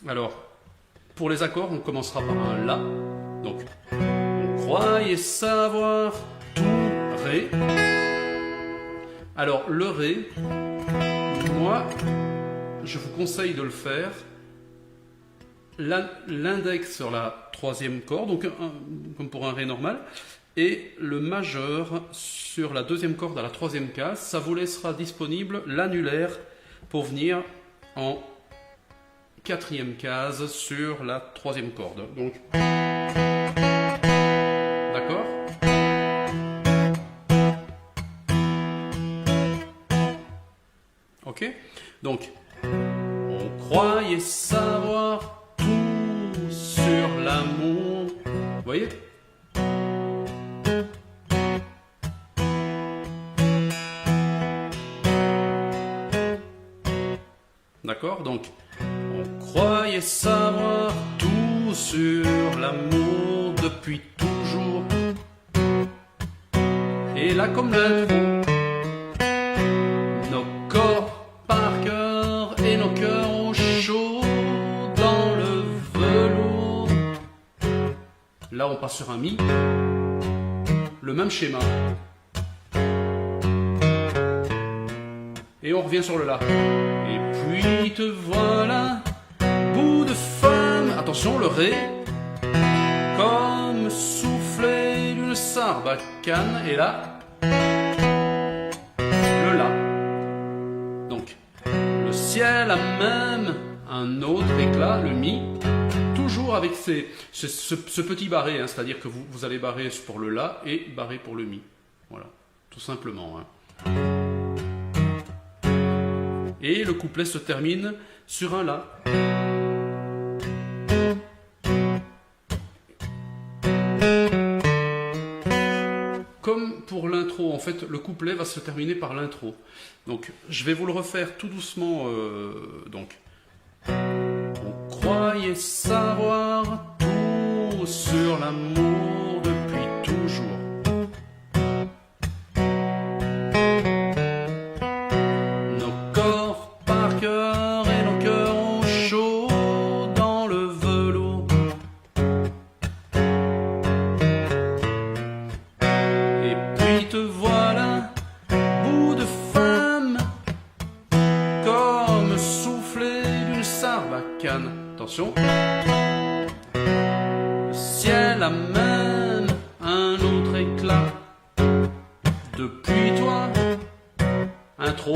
alors, pour les accords, on commencera par un La. Donc, on croyait savoir tout Ré. Alors, le Ré, moi, je vous conseille de le faire l'index sur la troisième corde, donc comme pour un Ré normal, et le majeur sur la deuxième corde à la troisième case. Ça vous laissera disponible l'annulaire pour venir en quatrième case sur la troisième corde. Donc, d'accord? Ok? Donc, on croyait savoir tout sur l'amour. Vous voyez? D'accord? Donc, on croyait savoir tout sur l'amour depuis toujours. Et là, comme l'intro, nos corps par cœur et nos cœurs au chaud dans le velours. Là, on passe sur un Mi. Le même schéma. Et on revient sur le La. Et puis te voilà, bout de femme. Attention, le Ré. Comme soufflé d'une sarbacane. Et là, le La. Donc, le ciel a même un autre éclat, le Mi. Toujours avec ce petit barré, hein, c'est-à-dire que vous allez barrer pour le La et barrer pour le Mi. Voilà, tout simplement. Hein. Et le couplet se termine sur un La. Comme pour l'intro, en fait, le couplet va se terminer par l'intro. Donc, je vais vous le refaire tout doucement. Donc, on croyait savoir tout sur l'amour depuis toujours. Attention. Le ciel a même un autre éclat. Depuis toi, intro.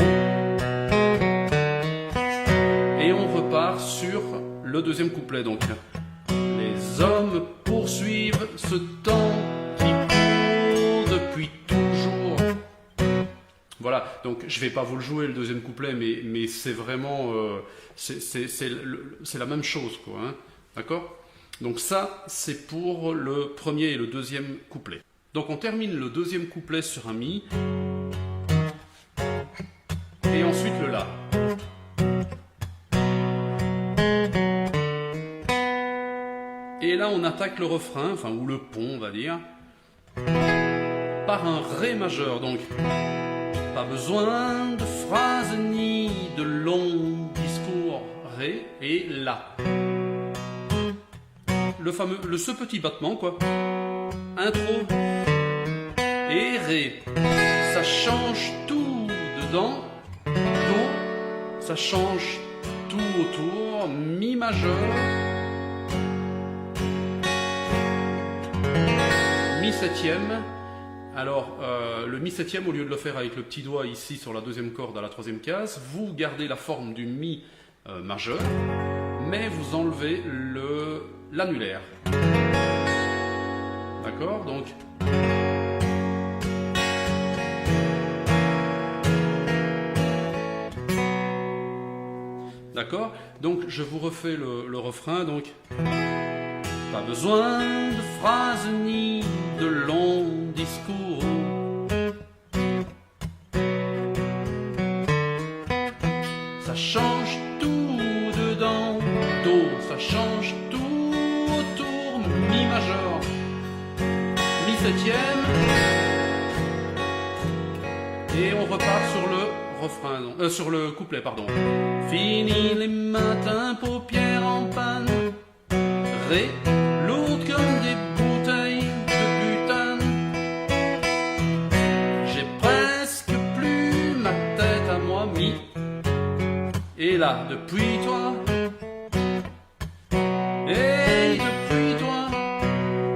Et on repart sur le deuxième couplet. Donc, les ce temps qui court depuis toujours. Voilà, donc je vais pas vous le jouer le deuxième couplet, mais c'est vraiment, c'est la même chose, quoi, hein, d'accord? Donc ça, c'est pour le premier et le deuxième couplet. Donc on termine le deuxième couplet sur un mi, et ensuite le la. Et là, on attaque le refrain, enfin, ou le pont, on va dire, par un ré majeur. Donc, pas besoin de phrases ni de longs discours, ré et la. Ce petit battement, quoi. Intro et ré. Ça change tout dedans. Do, ça change tout autour. Mi majeur. Mi septième. Alors, le mi septième, au lieu de le faire avec le petit doigt ici sur la deuxième corde à la troisième case, vous gardez la forme du mi majeur, mais vous enlevez l'annulaire. D'accord? Donc, d'accord? Donc, je vous refais le refrain. Donc, pas besoin de phrases ni de longs discours. Ça change tout dedans. Do, ça change tout autour. Mi majeur. Mi septième. Et on repart sur le refrain, sur le couplet, pardon. Fini les matins, paupières en panne. Ré, lourdes comme des bouteilles de butane. J'ai presque plus ma tête à moi, mi. Et là, depuis toi. Et depuis toi.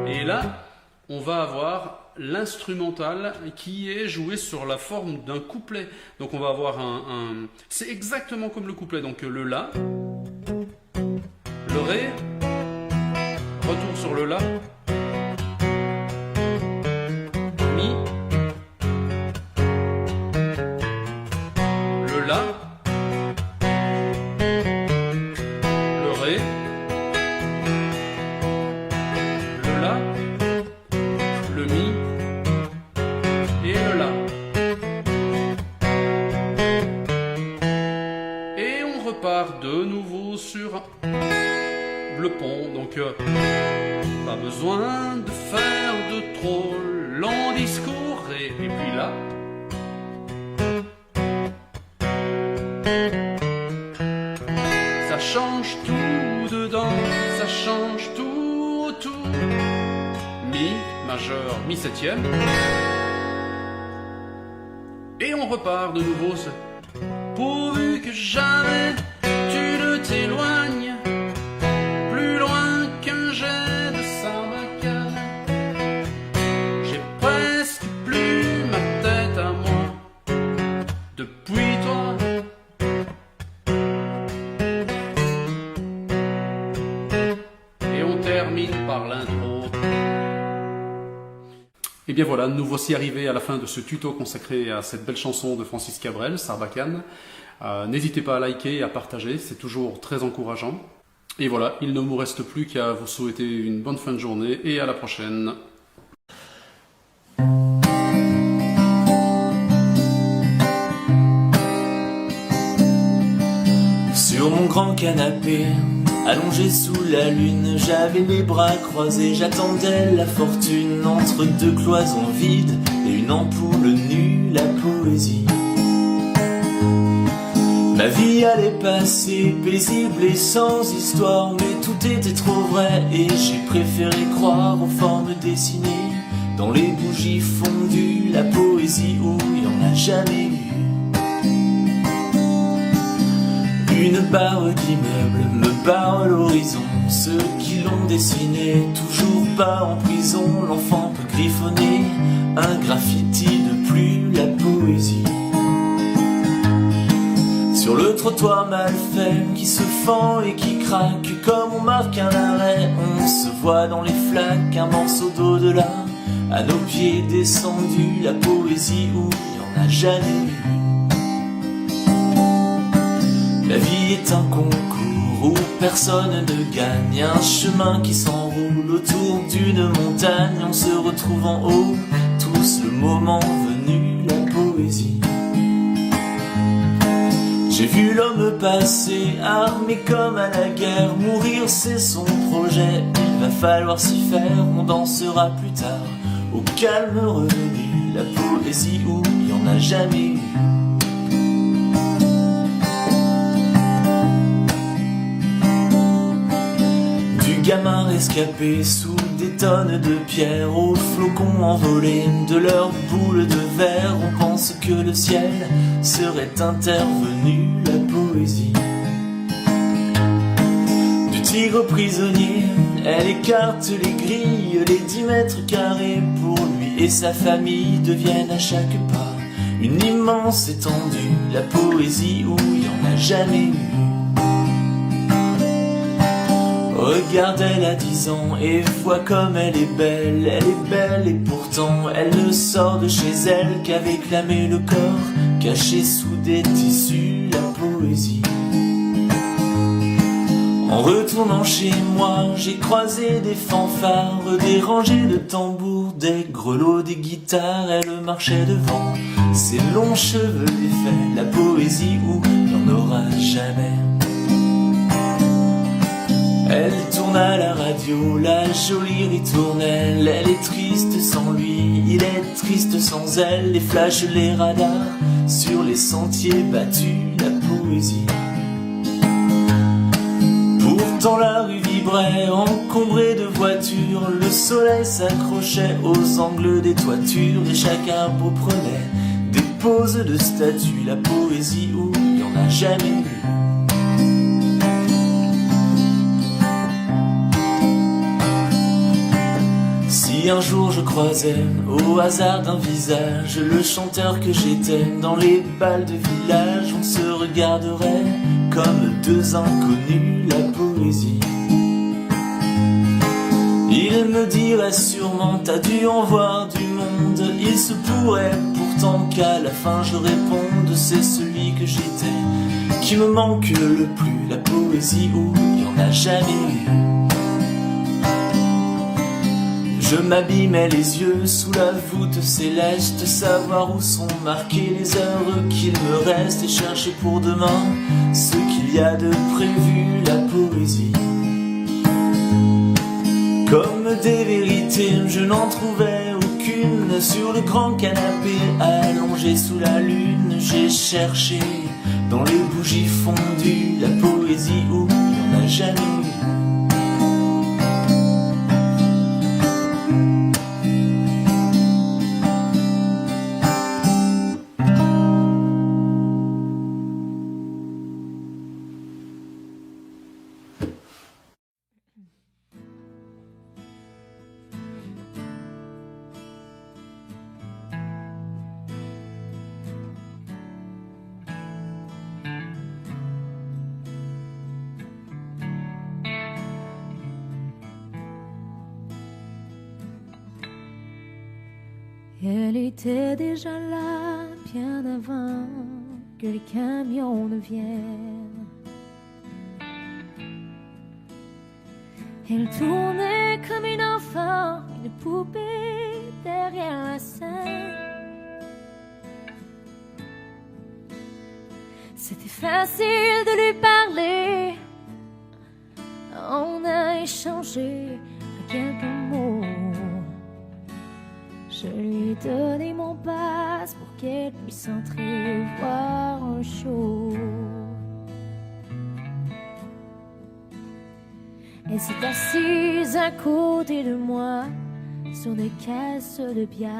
Et là, on va avoir l'instrumental qui est joué sur la forme d'un couplet. Donc on va avoir c'est exactement comme le couplet. Donc le la, le ré, retour sur le la, mi, le la, le ré, le la, le mi et le la. Et on repart de nouveau sur le pont. Donc pas besoin de faire de trop longs discours. Et puis là, ça change tout dedans, ça change tout autour. Mi majeur, mi septième. Et on repart de nouveau. Pourvu que jamais tu ne t'éloignes plus loin qu'un jet de Sarbacane. J'ai presque plus ma tête à moi depuis toi. Et on termine par l'intro. Et bien voilà, nous voici arrivés à la fin de ce tuto consacré à cette belle chanson de Francis Cabrel, Sarbacane. N'hésitez pas à liker et à partager, c'est toujours très encourageant. Et voilà, il ne me reste plus qu'à vous souhaiter une bonne fin de journée et à la prochaine. Sur mon grand canapé, allongé sous la lune, j'avais les bras croisés, j'attendais la fortune entre deux cloisons vides et une ampoule nue, la poésie. Ma vie allait passer paisible et sans histoire, mais tout était trop vrai et j'ai préféré croire aux formes dessinées dans les bougies fondues, la poésie où il n'y en a jamais eu. Une barre d'immeuble me barre l'horizon, ceux qui l'ont dessiné, toujours pas en prison, l'enfant peut griffonner un graffiti de plus, la poésie. Sur le trottoir mal fait qui se fend et qui craque. Comme on marque un arrêt, on se voit dans les flaques. Un morceau d'au-delà, à nos pieds descendu. La poésie où il n'y en a jamais eu. La vie est un concours où personne ne gagne. Un chemin qui s'enroule autour d'une montagne. On se retrouve en haut, tous le moment venu, la poésie. J'ai vu l'homme passer, armé comme à la guerre. Mourir c'est son projet, il va falloir s'y faire. On dansera plus tard, au calme revenu. La poésie où il n'y en a jamais eu. Gamins rescapés sous des tonnes de pierres, aux flocons envolés de leurs boules de verre. On pense que le ciel serait intervenu, la poésie. Du tigre prisonnier, elle écarte les grilles. Les 10 mètres carrés pour lui et sa famille deviennent à chaque pas une immense étendue. La poésie où il n'y en a jamais eu. Regarde, elle a 10 ans et vois comme elle est belle. Elle est belle et pourtant elle ne sort de chez elle qu'avec l'âme et le corps cachés sous des tissus, la poésie. En retournant chez moi, j'ai croisé des fanfares, des rangées de tambours, des grelots, des guitares. Elle marchait devant, ses longs cheveux défaits, la poésie où il n'y en aura jamais. Elle tourne à la radio, la jolie ritournelle. Elle est triste sans lui, il est triste sans elle. Les flashs, les radars, sur les sentiers battus, la poésie. Pourtant la rue vibrait, encombrée de voitures. Le soleil s'accrochait aux angles des toitures. Et chaque arbre prenait des poses de statues. La poésie où il n'y en a jamais eu. Si un jour je croisais au hasard d'un visage le chanteur que j'étais dans les bals de village, on se regarderait comme deux inconnus, la poésie. Il me dirait sûrement t'as dû en voir du monde. Il se pourrait pourtant qu'à la fin je réponde c'est celui que j'étais qui me manque le plus, la poésie où il n'y en a jamais eu. Je m'abîmais les yeux sous la voûte céleste, savoir où sont marquées les heures qu'il me reste et chercher pour demain ce qu'il y a de prévu, la poésie. Comme des vérités, je n'en trouvais aucune sur le grand canapé allongé sous la lune. J'ai cherché dans les bougies fondues la poésie où il n'y en a jamais eu. Elle était déjà là bien avant que les camions ne viennent. Elle tournait comme une enfant, une poupée derrière la scène. C'était facile de lui parler. On a échangé quelques mots. Je lui ai donné mon passe pour qu'elle puisse entrer voir un show. Elle s'est assise à côté de moi sur des caisses de bière.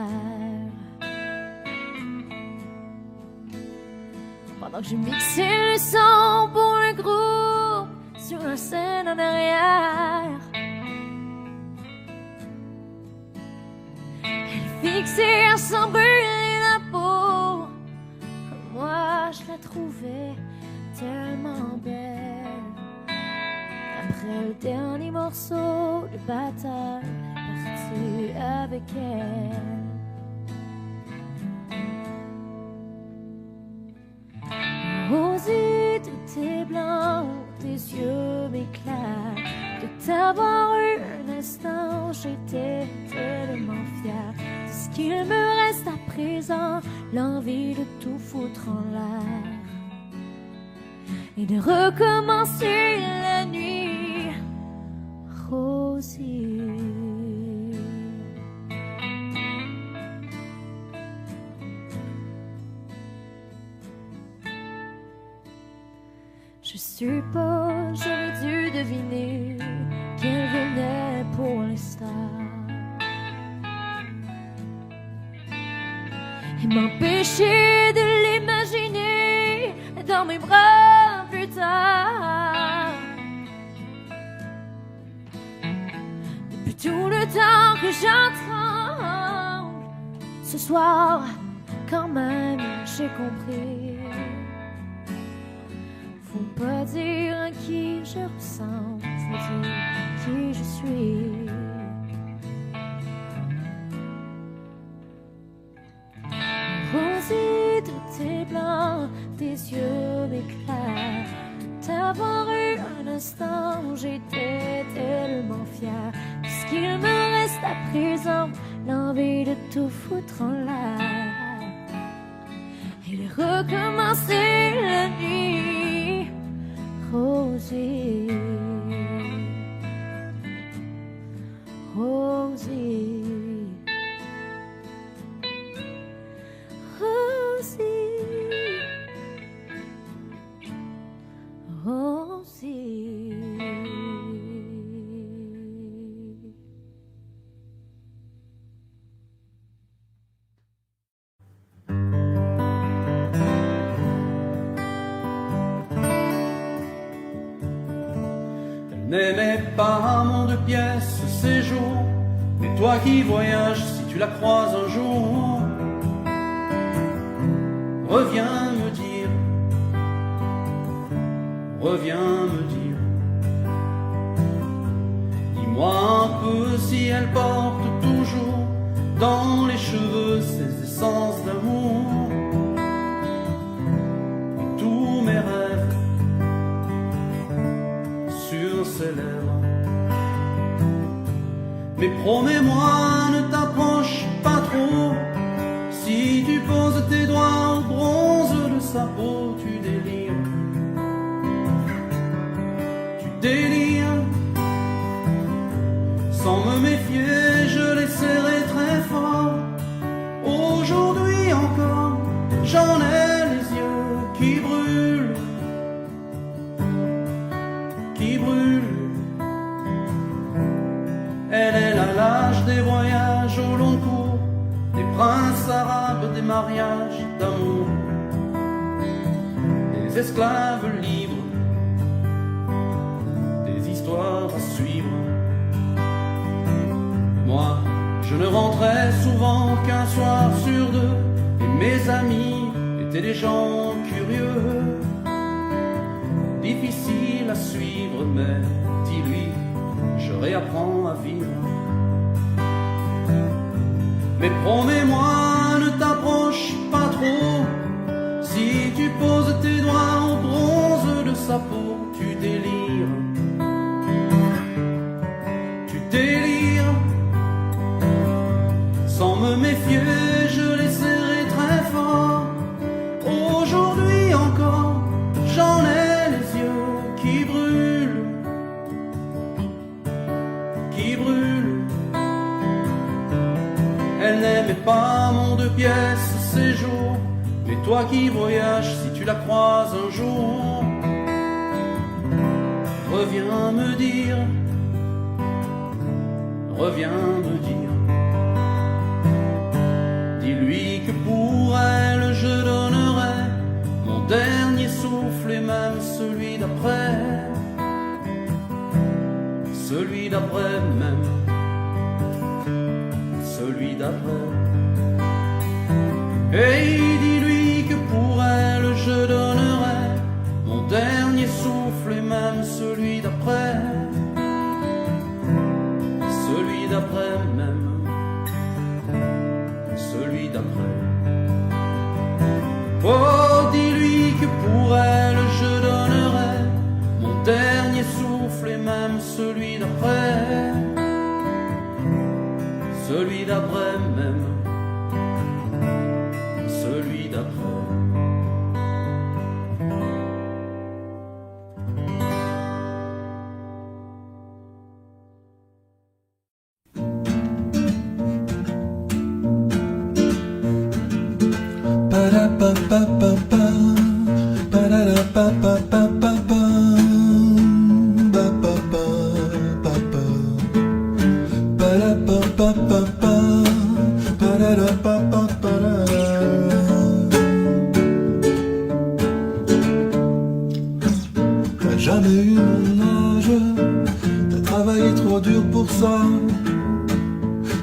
Pendant que je mixais le son pour le groupe sur la scène en arrière. Fixée à s'en brûler la peau, moi je la trouvais tellement belle. Après le dernier morceau de bataille, parti avec elle. Rosy, tout est blanc, tes yeux m'éclairent. De t'avoir eu un instant, j'étais tellement fière. De ce qu'il me reste à présent, l'envie de tout foutre en l'air et de recommencer la nuit, Rosy. Je suppose j'aurais dû deviner qu'elle venait pour les stars et m'empêcher de l'imaginer dans mes bras plus tard. Depuis tout le temps que j'entends, ce soir quand même j'ai compris. Faut pas dire à qui je ressemble, faut dire qui je suis. Rosy, tout est blanc, tes yeux m'éclairent. Tout avoir eu un instant, j'étais tellement fière. Puisqu'il me reste à présent l'envie de tout foutre en l'air et de recommencer la nuit, Rosy, Rosy, Rosy, Rosy. N'aimais pas mon deux pièces ce séjour, mais toi qui voyages, si tu la croises un jour, reviens me dire, reviens me dire. Dis-moi un peu si elle porte toujours dans les cheveux ses essences d'amour. Et tous mes rêves sur ses lèvres. Mais promets-moi, ne t'approche pas trop. Si tu poses tes doigts au bronze de sa peau, tu délires. Tu délires. Sans me méfier, je les serrai très fort. Aujourd'hui encore, j'en ai les yeux qui brûlent. Qui brûle. Elle est à l'âge des voyages au long cours, des princes arabes, des mariages d'amour, des esclaves libres, des histoires à suivre. Moi, je ne rentrais souvent qu'un soir sur deux, et mes amis étaient des gens curieux. Difficile à suivre, mais dis-lui, je réapprends à vivre. Mais promets-moi, ne t'approche pas trop. Si tu poses tes doigts au bronze de sa peau, tu délires. Tu délires. Sans me méfier, je les serrai très fort. Aujourd'hui encore, j'en ai les yeux qui brûlent, qui brûlent. Elle n'aimait pas mon deux pièces séjour, mais toi qui voyages, si tu la croises un jour, reviens me dire, reviens me dire. Dis-lui que pour elle je donnerai mon dernier souffle et même celui d'après, celui d'après même, celui d'après. Et dis-lui que pour elle je donnerai mon dernier celui d'après. Oh, dis-lui que pour elle je donnerai mon dernier souffle et même celui d'après. Celui d'après même, celui d'après. T'as jamais eu mon âge, t'as travaillé trop dur pour ça.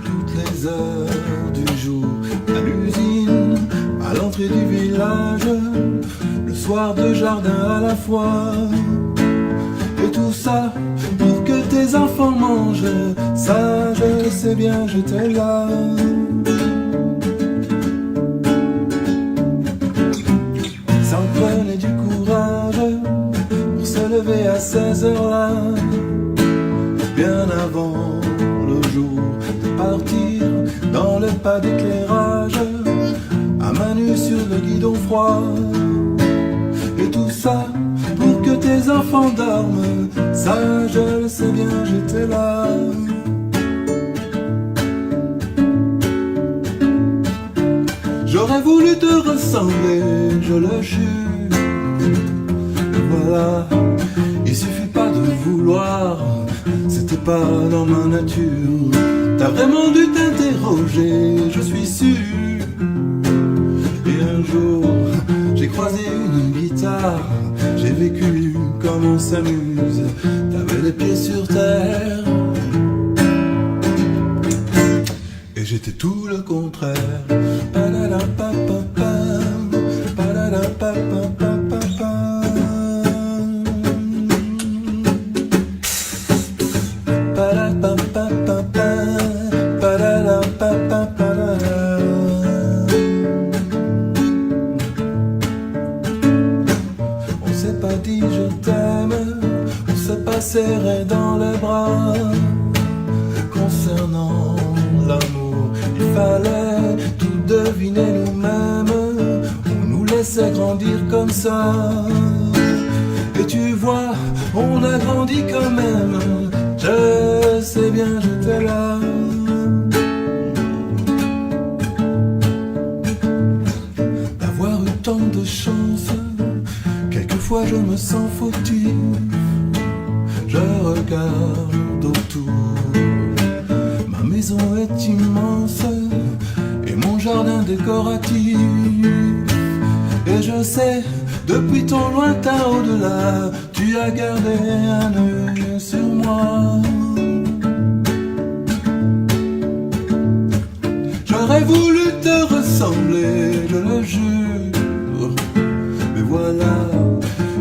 Toutes les heures du jour, à l'usine, à l'entrée du village, le soir de jardin à la fois. Et tout ça pour que tes enfants mangent. Ça je sais bien, j'étais là. Ça en prenait du courage pour se lever à ces heures-là, bien avant le jour de partir dans le pas d'éclairage, à main nue sur le guidon froid. Et tout ça pour que tes enfants dorment. Ça je le sais bien, j'étais là. J'aurais voulu te ressembler, je le jure. Voilà, il suffit pas de vouloir, c'était pas dans ma nature. T'as vraiment dû t'interroger, je suis sûr. Et un jour, j'ai croisé une guitare, j'ai vécu comme on s'amuse. T'avais les pieds sur terre, et j'étais tout le contraire. On s'est pas dit je t'aime, on s'est pas serré dans les bras. Concernant l'amour, il fallait tout deviner nous-mêmes. On nous laissait grandir comme ça. Et tu vois, on a grandi quand même. Je sais bien, j'étais là. D'avoir eu tant de chance, quelquefois je me sens fautif. Je regarde autour, ma maison est immense et mon jardin décoratif. Et je sais, depuis ton lointain au-delà, tu as gardé un œil sur moi. J'aurais voulu te ressembler, je le jure. Mais voilà,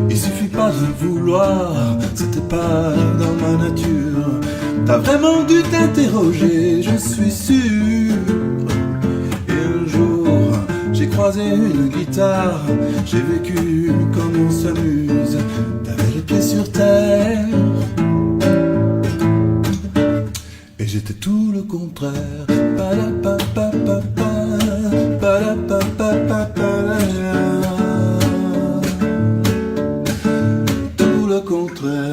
il suffit pas de vouloir, c'était pas dans ma nature. T'as vraiment dû t'interroger, je suis sûr. Et un jour, j'ai croisé une guitare, j'ai vécu comme on s'amuse. T'avais les pieds sur terre, et j'étais tout le contraire. Tout le contraire.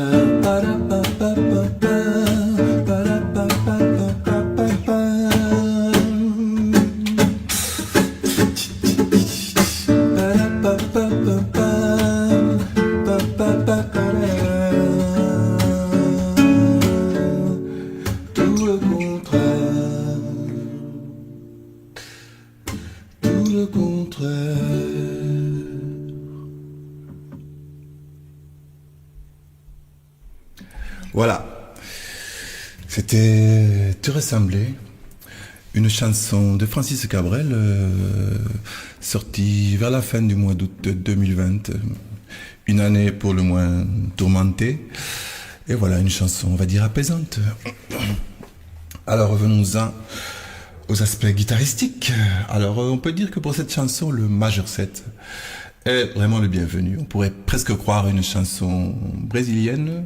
Voilà, c'était Te ressembler, une chanson de Francis Cabrel, sortie vers la fin du mois d'août 2020, une année pour le moins tourmentée, et voilà une chanson, on va dire, apaisante. Alors revenons-en aux aspects guitaristiques. Alors, on peut dire que pour cette chanson, le majeur 7 est vraiment le bienvenu. On pourrait presque croire une chanson brésilienne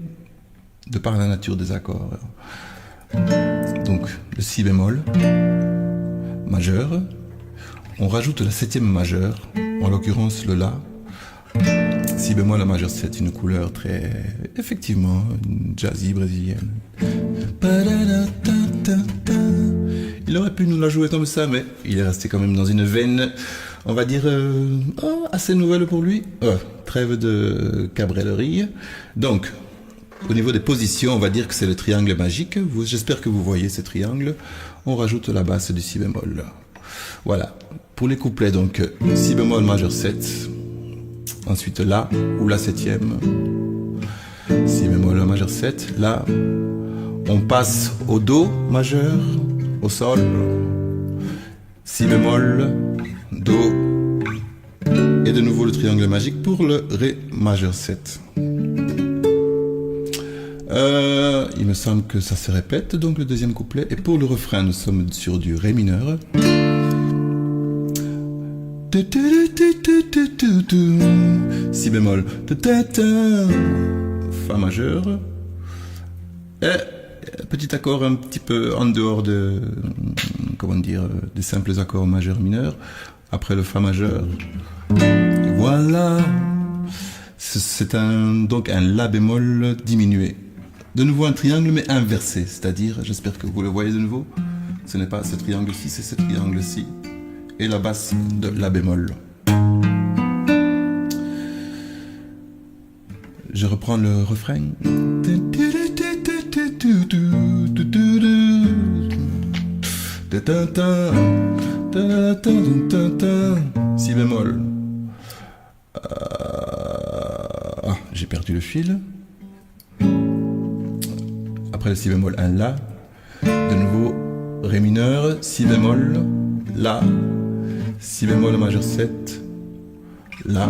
de par la nature des accords. Donc, le si bémol majeur. On rajoute la septième majeure, en l'occurrence le la. Si bémol à majeur 7, une couleur très, effectivement, jazzy brésilienne. Il aurait pu nous la jouer comme ça, mais il est resté quand même dans une veine, on va dire, assez nouvelle pour lui. Trêve de cabrellerie. Donc, au niveau des positions, on va dire que c'est le triangle magique. J'espère que vous voyez ce triangle. On rajoute la basse du si bémol. Voilà. Pour les couplets, donc, si bémol majeur 7. Ensuite, la ou la septième. Si bémol majeur 7. Là, on passe au do majeur, au sol. Si bémol, do. Et de nouveau le triangle magique pour le ré majeur 7. Il me semble que ça se répète, donc le deuxième couplet. Et pour le refrain, nous sommes sur du ré mineur. Si bémol, fa majeur. Et petit accord un petit peu en dehors de, comment dire, des simples accords majeurs mineurs. Après le fa majeur. Et voilà. C'est donc un la bémol diminué. De nouveau un triangle mais inversé, c'est-à-dire, j'espère que vous le voyez de nouveau, ce n'est pas ce triangle-ci, c'est ce triangle-ci, et la basse de la bémol. Je reprends le refrain. Si bémol. J'ai perdu le fil. Après le si bémol, un la. De nouveau, ré mineur, si bémol, la. Si bémol majeur 7, la.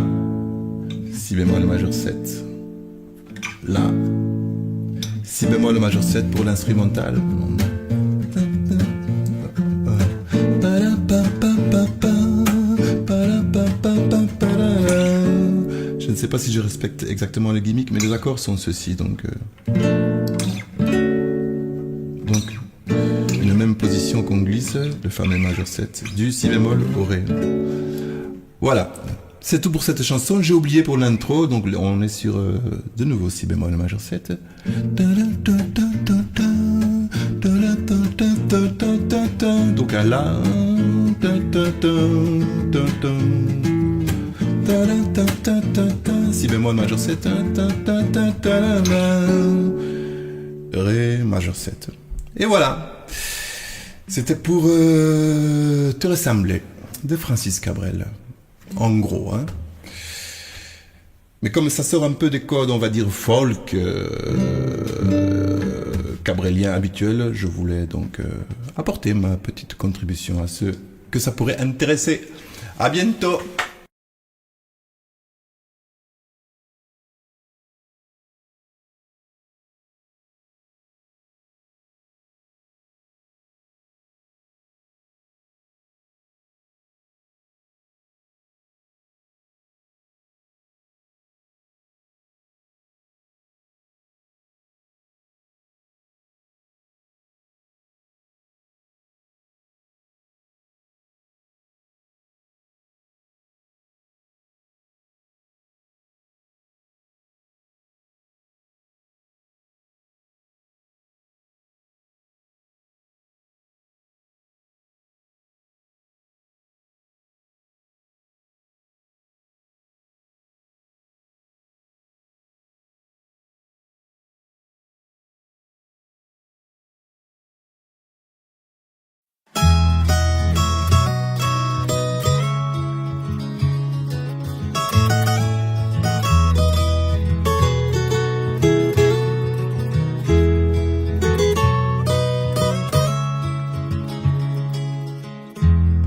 Si bémol majeur 7, la. Si bémol majeur 7 pour l'instrumental. Je ne sais pas si je respecte exactement le gimmick, mais les accords sont ceux-ci, donc une même position qu'on glisse, le fameux majeur 7, du si bémol au ré. Voilà, c'est tout pour cette chanson. J'ai oublié pour l'intro, donc on est sur de nouveau si bémol majeur 7. Donc un la. Si bémol majeur 7, ré majeur 7. Et voilà, c'était pour te ressembler de Francis Cabrel, en gros, hein. Mais comme ça sort un peu des codes, on va dire folk, cabrelien habituel, je voulais donc apporter ma petite contribution à ceux que ça pourrait intéresser. À bientôt.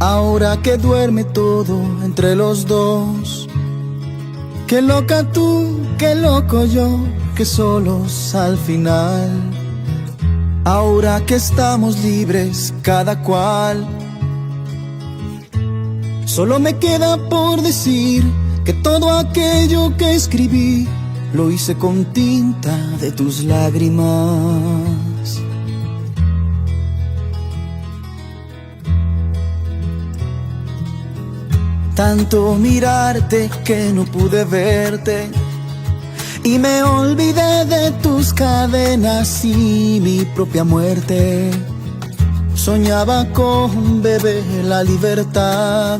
Ahora que duerme todo entre los dos, qué loca tú, qué loco yo, que solos al final Ahora que estamos libres cada cual, solo me queda por decir que todo aquello que escribí lo hice con tinta de tus lágrimas. Tanto mirarte que no pude verte y me olvidé de tus cadenas y mi propia muerte. Soñaba con bebé la libertad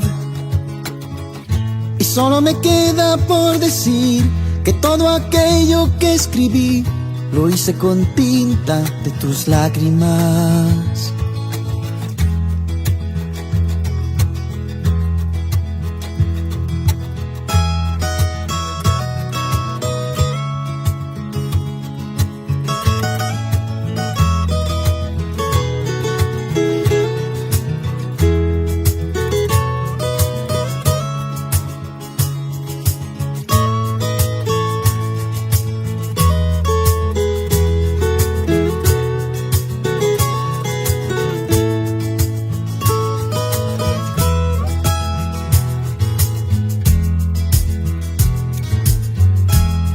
y solo me queda por decir que todo aquello que escribí lo hice con tinta de tus lágrimas.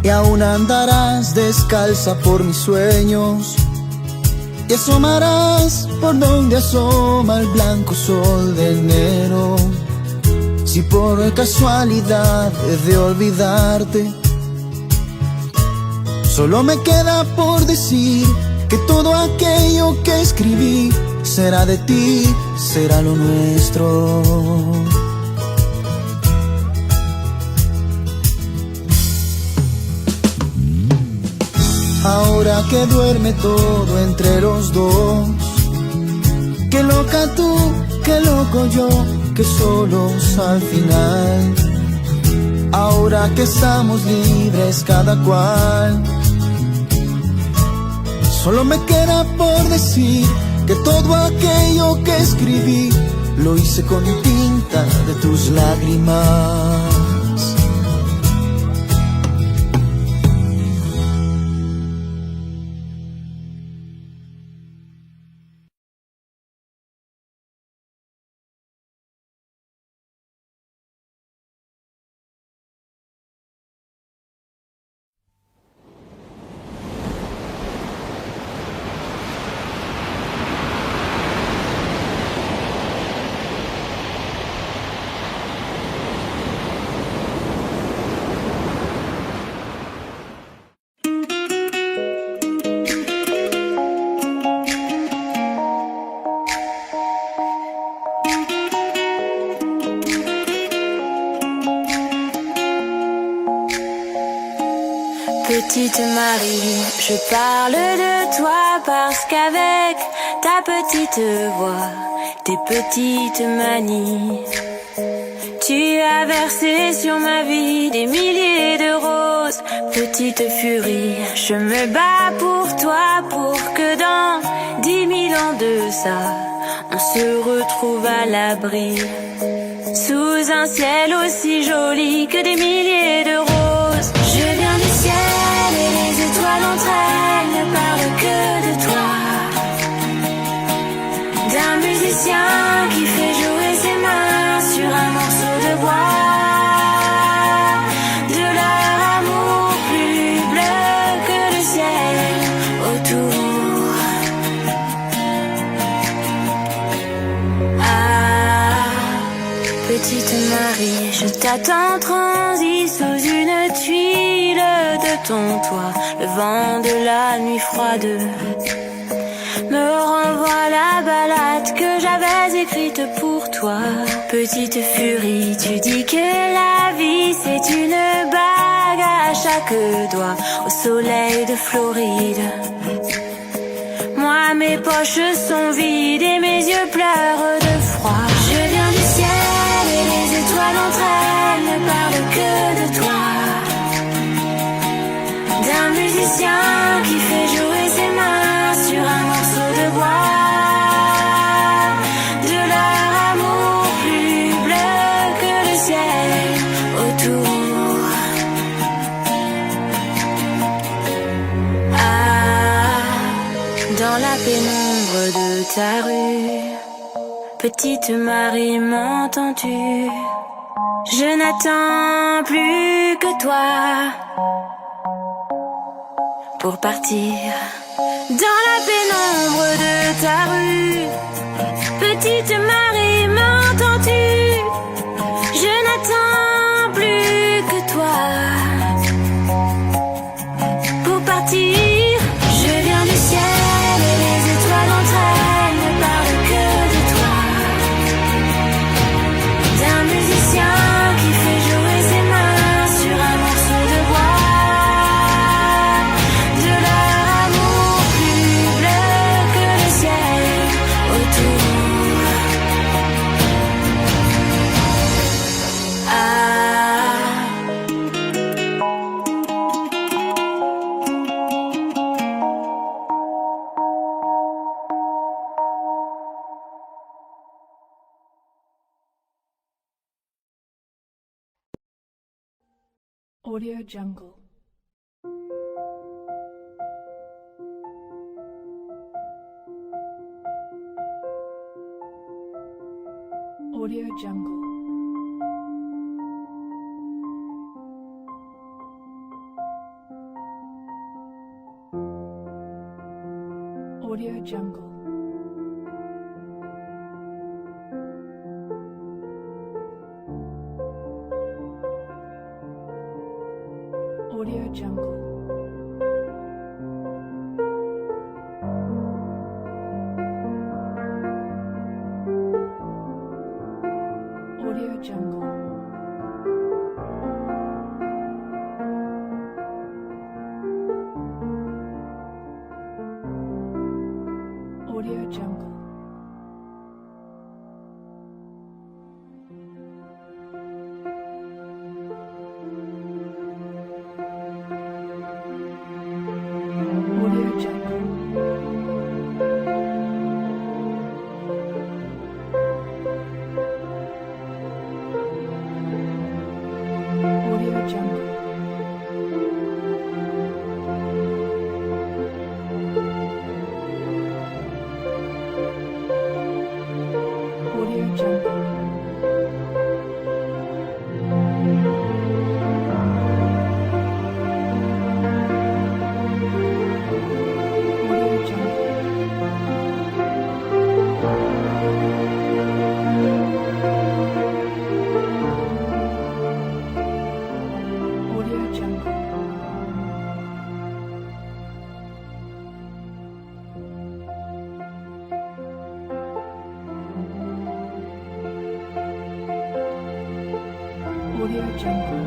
Y aún andarás descalza por mis sueños y asomarás por donde asoma el blanco sol de enero. Si por casualidad he de olvidarte, solo me queda por decir que todo aquello que escribí será de ti, será lo nuestro. Ahora que duerme todo entre los dos, qué loca tú, qué loco yo, que solos al final. Ahora que estamos libres cada cual, solo me queda por decir que todo aquello que escribí lo hice con tinta de tus lágrimas. Petite Marie, je parle de toi parce qu'avec ta petite voix, tes petites manies, tu as versé sur ma vie des milliers de roses. Petite furie, je me bats pour toi, pour que dans 10 000 ans de ça, on se retrouve à l'abri, sous un ciel aussi joli que des milliers de roses. Je viens du ciel et les étoiles entre elles ne parlent que de toi, d'un musicien qui fait jouer ses mains sur un morceau de bois, de leur amour plus bleu que le ciel autour. Ah, petite Marie, je t'attends transie sous une tuile de ton toit. Le vent de la nuit froide me renvoie la ballade que j'avais écrite pour toi. Petite furie, tu dis que la vie c'est une bague à chaque doigt au soleil de Floride. Moi mes poches sont vides et mes yeux pleurent de froid. Je viens du ciel et les étoiles entre elles ne parlent que de toi, d'un musicien qui fait jouer ses mains sur un morceau de bois, de leur amour plus bleu que le ciel autour. Ah, dans la pénombre ta rue. Petite Marie, m'entends-tu? Je n'attends plus que toi pour partir dans la pénombre de ta rue. Petite Marie, m'entends-tu? Je n'attends plus que toi pour partir. Je viens du ciel et les étoiles entre elles ne parlent que de toi. D'un musicien qui fait jouer ses mains sur un morceau de bois. De leur amour plus bleu que le ciel autour. Audio Jungle. Audio Jungle. Audio Jungle. Audio Jungle. Audio Jungle. Audio Jungle. Audio Jungle.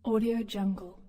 Audio Jungle.